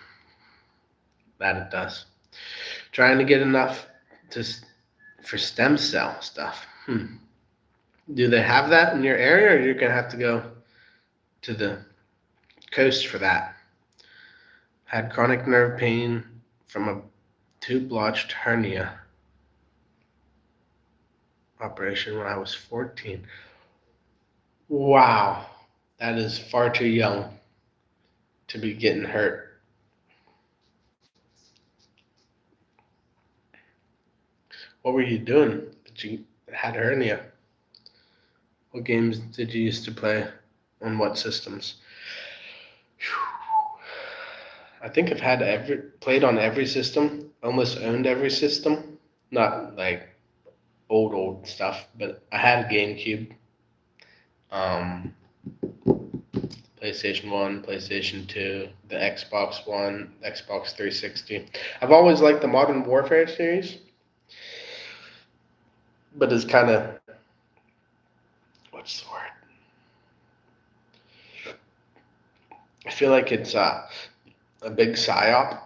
That it does. Trying to get enough to for stem cell stuff. Do they have that in your area, or you're gonna have to go to the coast for that? Had chronic nerve pain from a tube-lodged hernia operation when I was 14. Wow, that is far too young to be getting hurt. What were you doing that you had a hernia? What games did you used to play on what systems? I think I've played on every system, almost owned every system. Not like old stuff, but I had a GameCube, um, PlayStation 1, PlayStation 2, the Xbox One, Xbox 360. I've always liked the Modern Warfare series, but it's kind of, what's the word? I feel like it's a big psyop.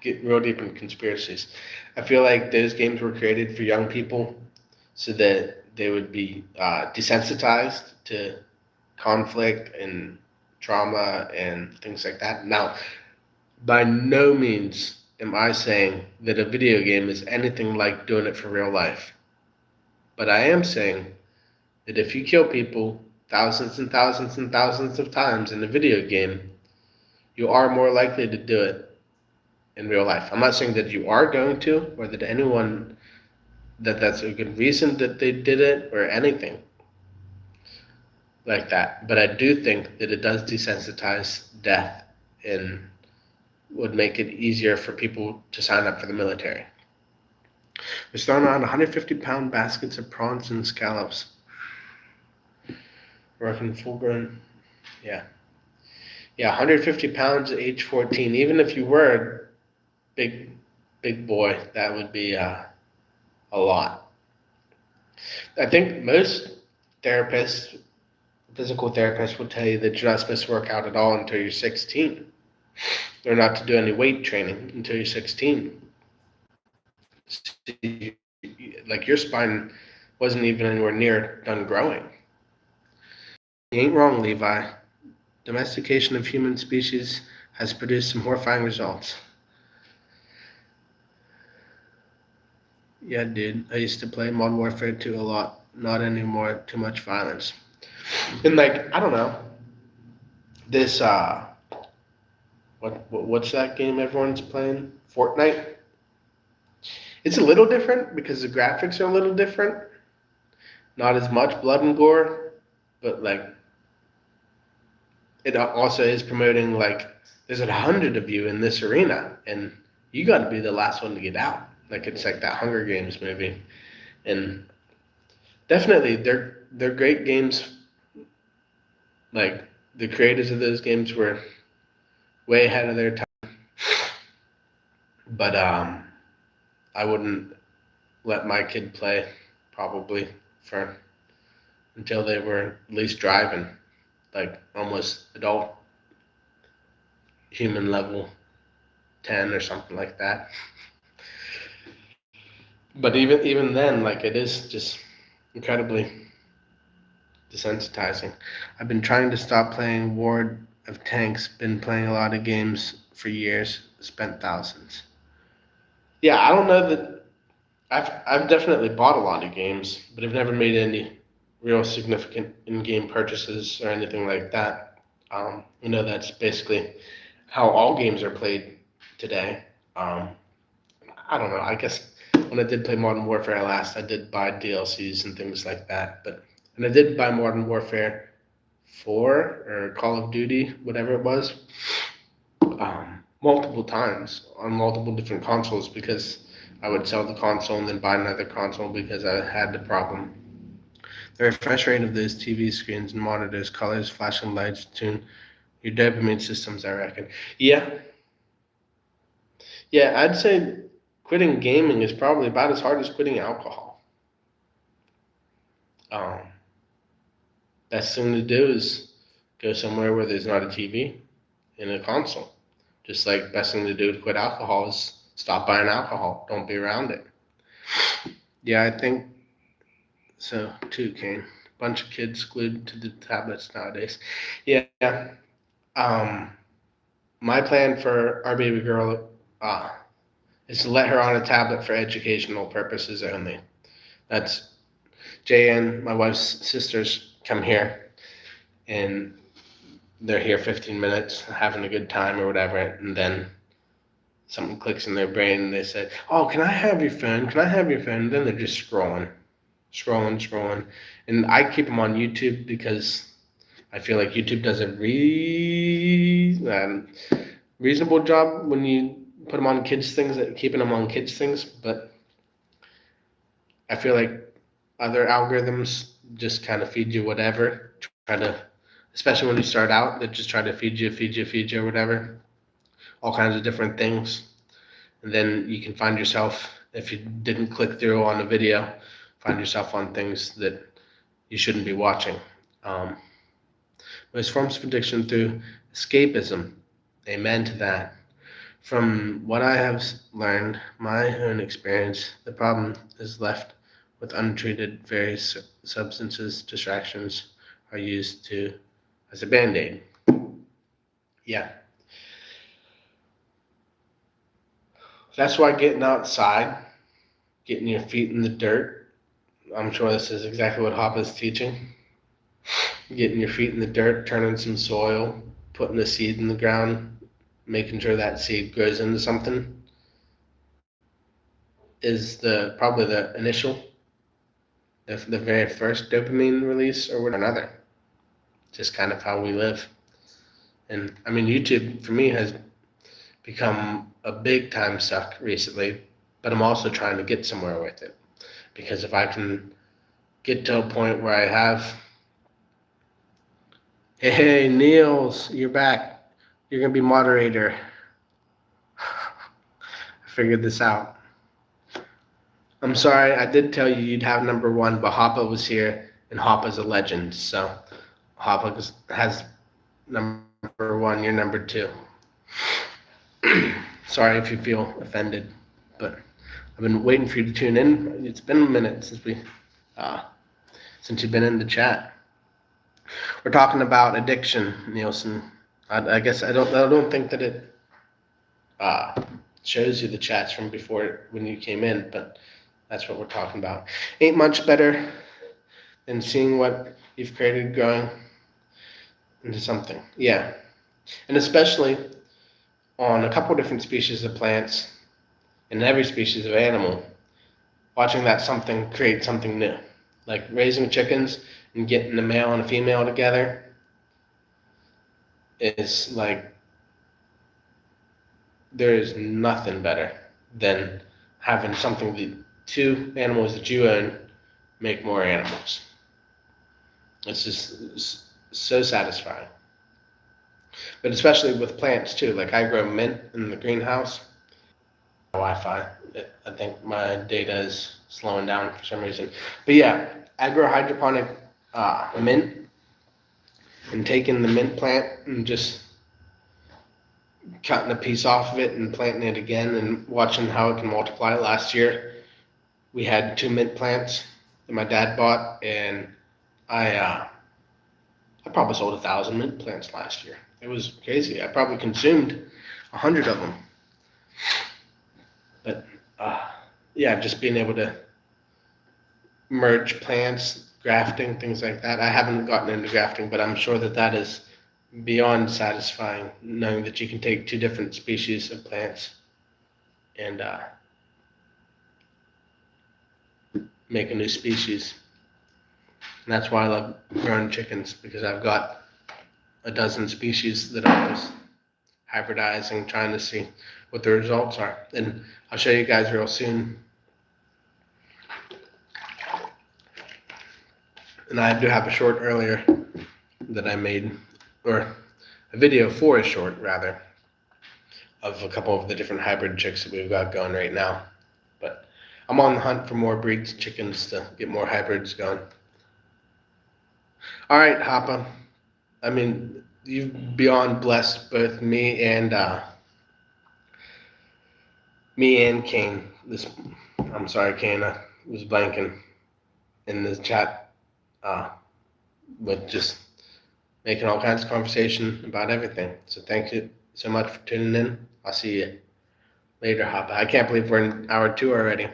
Get real deep in conspiracies. I feel like those games were created for young people so that they would be desensitized to conflict and trauma and things like that. Now, by no means am I saying that a video game is anything like doing it for real life. But I am saying that if you kill people thousands and thousands and thousands of times in a video game, you are more likely to do it in real life. I'm not saying that you are going to, or that anyone that's a good reason that they did it or anything like that. But I do think that it does desensitize death and would make it easier for people to sign up for the military. They're throwing around 150-pound baskets of prawns and scallops. Working full grown. Yeah. Yeah, 150 pounds at age 14. Even if you were a big boy, that would be a lot. I think most therapists, physical therapists, will tell you that you're not supposed to work out at all until you're 16. Or not to do any weight training until you're 16. Like your spine wasn't even anywhere near done growing. You ain't wrong, Levi. Domestication of human species has produced some horrifying results. Yeah, dude. I used to play Modern Warfare 2 a lot. Not anymore. Too much violence. And like, I don't know. This what's that game everyone's playing? Fortnite? It's a little different because the graphics are a little different. Not as much blood and gore, but like it also is promoting like there's 100 of you in this arena and you got to be the last one to get out. Like it's like that Hunger Games movie, and definitely they're great games. Like the creators of those games were way ahead of their time, but I wouldn't let my kid play probably for until they were at least driving, like almost adult human level 10 or something like that. But even then, like it is just incredibly desensitizing. I've been trying to stop playing War of Tanks. Been playing a lot of games for years. Spent thousands. Yeah, I don't know that I've definitely bought a lot of games, but I've never made any real significant in-game purchases or anything like that. That's basically how all games are played today. Um, I don't know. I guess when I did play Modern Warfare last, I did buy DLCs and things like that. And I did buy Modern Warfare 4 or Call of Duty, whatever it was, multiple times on multiple different consoles because I would sell the console and then buy another console because I had the problem. The refresh rate of those TV screens and monitors, colors, flashing lights, tune your dopamine systems, I reckon. Yeah, yeah, I'd say quitting gaming is probably about as hard as quitting alcohol. Um, Best thing to do is go somewhere where there's not a TV and a console. Just like best thing to do to quit alcohol is stop buying alcohol. Don't be around it. Yeah, I think so too, Kane. Bunch of kids glued to the tablets nowadays. Yeah. Um, my plan for our baby girl is to let her on a tablet for educational purposes only. That's JN, my wife's sisters, come here, and they're here 15 minutes having a good time or whatever, and then something clicks in their brain and they say, oh, can I have your phone? Can I have your phone? And then they're just scrolling. And I keep them on YouTube because I feel like YouTube does a reasonable job when you put them on kids things, keeping them on kids things, but I feel like other algorithms just kind of feed you whatever, especially when you start out, they just try to feed you or whatever, all kinds of different things. And then you can find yourself, if you didn't click through on a video, find yourself on things that you shouldn't be watching. was forms of addiction through escapism. Amen to that. From what I have learned, my own experience, the problem is left with untreated. Various substances, distractions are used as a band-aid. Yeah. That's why getting outside, getting your feet in the dirt, I'm sure this is exactly what Hoppa's teaching. Getting your feet in the dirt, turning some soil, putting a seed in the ground, making sure that seed grows into something is probably the initial, the very first dopamine release or another. Just kind of how we live. And I mean, YouTube for me has become a big time suck recently, but I'm also trying to get somewhere with it. Because if I can get to a point where I have, hey, Niels, you're back. You're going to be moderator. I figured this out. I'm sorry, I did tell you you'd have number one, but Hoppa was here, and Hoppa's a legend. So Hoppa has number one, you're number two. Sorry if you feel offended, but I've been waiting for you to tune in. It's been a minute since you've been in the chat. We're talking about addiction, Nielsen. I guess I don't think that it shows you the chats from before when you came in, but that's what we're talking about. Ain't much better than seeing what you've created growing into something. Yeah, and especially on a couple different species of plants and every species of animal, watching that something create something new. Like raising chickens and getting a male and a female together is like, there is nothing better than having something that two animals that you own make more animals. It's just so satisfying. But especially with plants too. Like I grow mint in the greenhouse. Wi-Fi. I think my data is slowing down for some reason. But yeah, I grow hydroponic mint, and taking the mint plant and just cutting a piece off of it and planting it again and watching how it can multiply. Last year, we had 2 mint plants that my dad bought, and I probably sold 1,000 mint plants last year. It was crazy. I probably consumed 100 of them. But yeah, just being able to merge plants, grafting, things like that. I haven't gotten into grafting, but I'm sure that is beyond satisfying, knowing that you can take 2 different species of plants and make a new species. And that's why I love growing chickens, because I've got a dozen species that I'm just hybridizing, trying to see what the results are. And I'll show you guys real soon. And I do have a short earlier that I made, or a video for a short rather, of a couple of the different hybrid chicks that we've got going right now. But I'm on the hunt for more breeds of chickens to get more hybrids going. All right, Hoppa. I mean, you've beyond blessed both me and Kane. I'm sorry, Kane. I was blanking in the chat with just making all kinds of conversation about everything. So thank you so much for tuning in. I'll see you later, Hoppa. I can't believe we're in hour 2 already.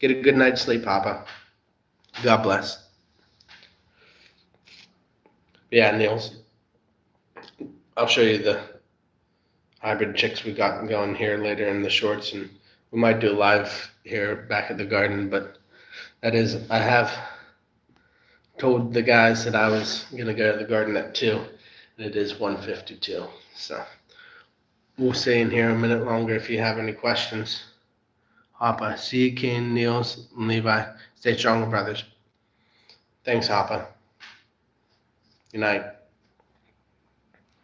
Get a good night's sleep, Hoppa. God bless. Yeah, Niels. I'll show you the hybrid chicks we got going here later in the shorts, and we might do a live here back at the garden, but that is, I have told the guys that I was going to go to the garden at 2, and it is 1:52. So we'll stay in here a minute longer if you have any questions. Hoppa. See you, Kane, Niels, and Levi. Stay strong, brothers. Thanks, Hoppa. Good night.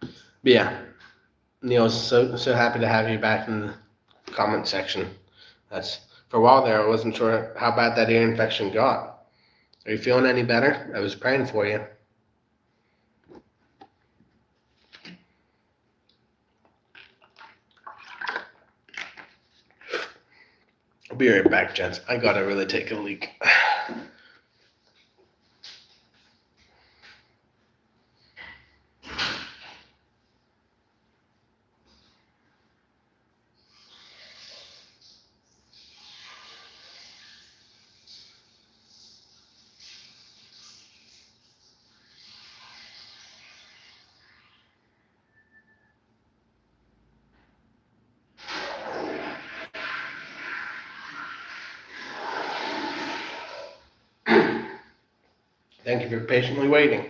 But yeah, Niels, so happy to have you back in the comment section. That's, for a while there, I wasn't sure how bad that ear infection got. Are you feeling any better? I was praying for you. I'll be right back, gents. I gotta really take a leak. Thank you for patiently waiting.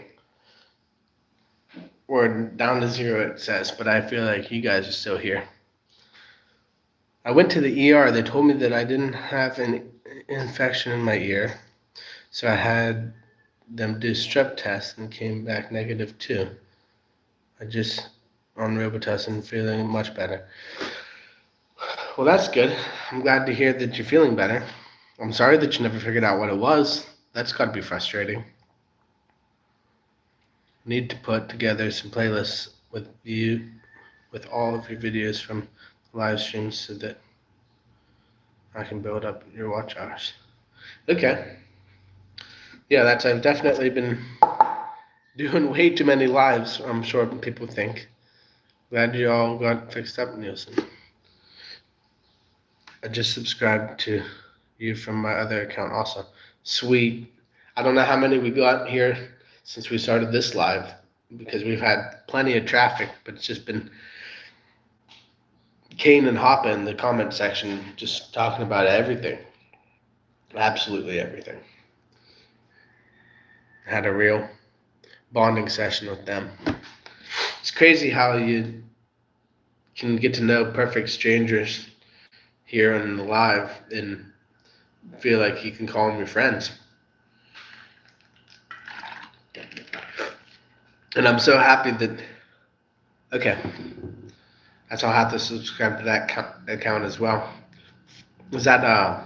We're down to 0, it says, but I feel like you guys are still here. I went to the ER. They told me that I didn't have an infection in my ear, so I had them do strep tests and came back negative too. I just on Robitussin, feeling much better. Well, that's good. I'm glad to hear that you're feeling better. I'm sorry that you never figured out what it was. That's got to be frustrating. Need to put together some playlists with all of your videos from live streams so that I can build up your watch hours. Okay. Yeah, I've definitely been doing way too many lives, I'm sure people think. Glad you all got fixed up, Nielsen. I just subscribed to you from my other account also. Sweet. I don't know how many we got here since we started this live, because we've had plenty of traffic, but it's just been Kane and Hoppa in the comment section just talking about everything. Absolutely everything. Had a real bonding session with them. It's crazy how you can get to know perfect strangers here in the live and feel like you can call them your friends. And I'm so happy that, okay, I so have to subscribe to that account as well. Was that,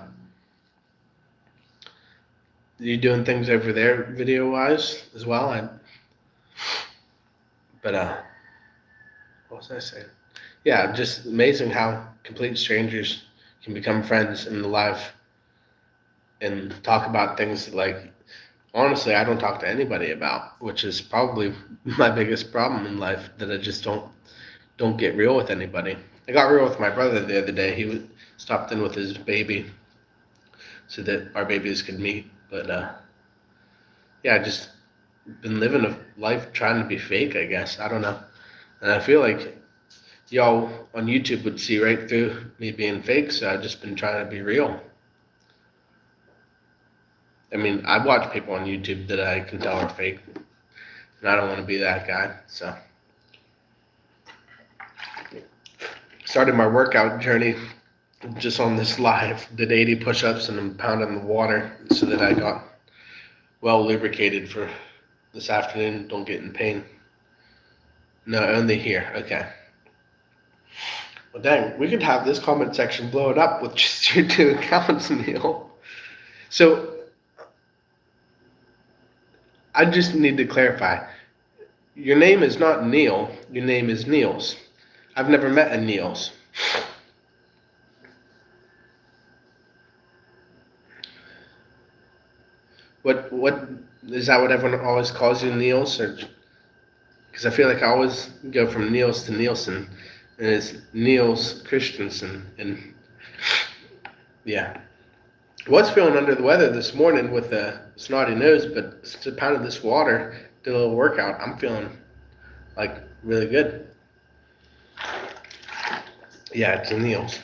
you doing things over there video-wise as well? What was I saying? Yeah, just amazing how complete strangers can become friends in the live and talk about things that, like, honestly, I don't talk to anybody about, which is probably my biggest problem in life, that I just don't get real with anybody. I got real with my brother the other day. He stopped in with his baby so that our babies could meet. But yeah, I just been living a life trying to be fake, I guess. I don't know. And I feel like y'all on YouTube would see right through me being fake, so I've just been trying to be real. I mean, I watch people on YouTube that I can tell are fake, and I don't want to be that guy, so. Started my workout journey just on this live. Did 80 push-ups and a pound in the water so that I got well lubricated for this afternoon. Don't get in pain. No, only here. Okay. Well, dang, we could have this comment section blow it up with just your 2 accounts, Neil. So, I just need to clarify. Your name is not Neil. Your name is Niels. I've never met a Niels. What is that? What everyone always calls you, Niels? Because I feel like I always go from Niels to Nielsen, and it's Niels Christensen, and yeah. I was feeling under the weather this morning with a snotty nose, but since I pounded this water, did a little workout, I'm feeling like really good. Yeah, it's a Niels.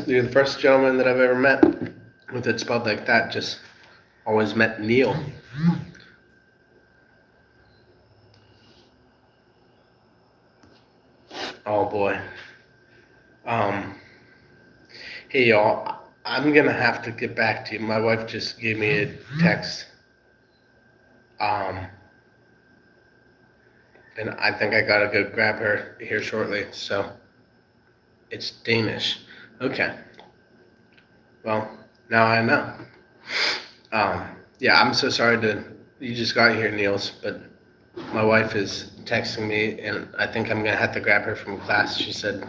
You're the first gentleman that I've ever met with it spelled like that. Just always met Neil. Oh boy. Hey y'all, I'm gonna have to get back to you. My wife just gave me a text. And I think I gotta go grab her here shortly. So it's Danish. Okay. Well, now I know. Yeah, I'm so sorry you just got here, Niels, but my wife is texting me, and I think I'm gonna have to grab her from class. She said,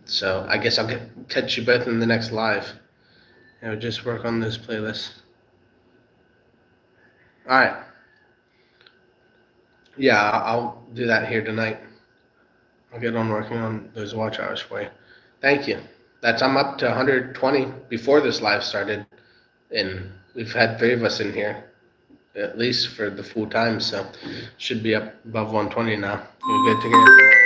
So I guess I'll catch you both in the next live. Just work on this playlist. All right. Yeah, I'll do that here tonight. I'll get on working on those watch hours for you. Thank you. I'm up to 120 before this live started, and we've had 3 of us in here, at least for the full time, so should be up above 120 now. You're good to go.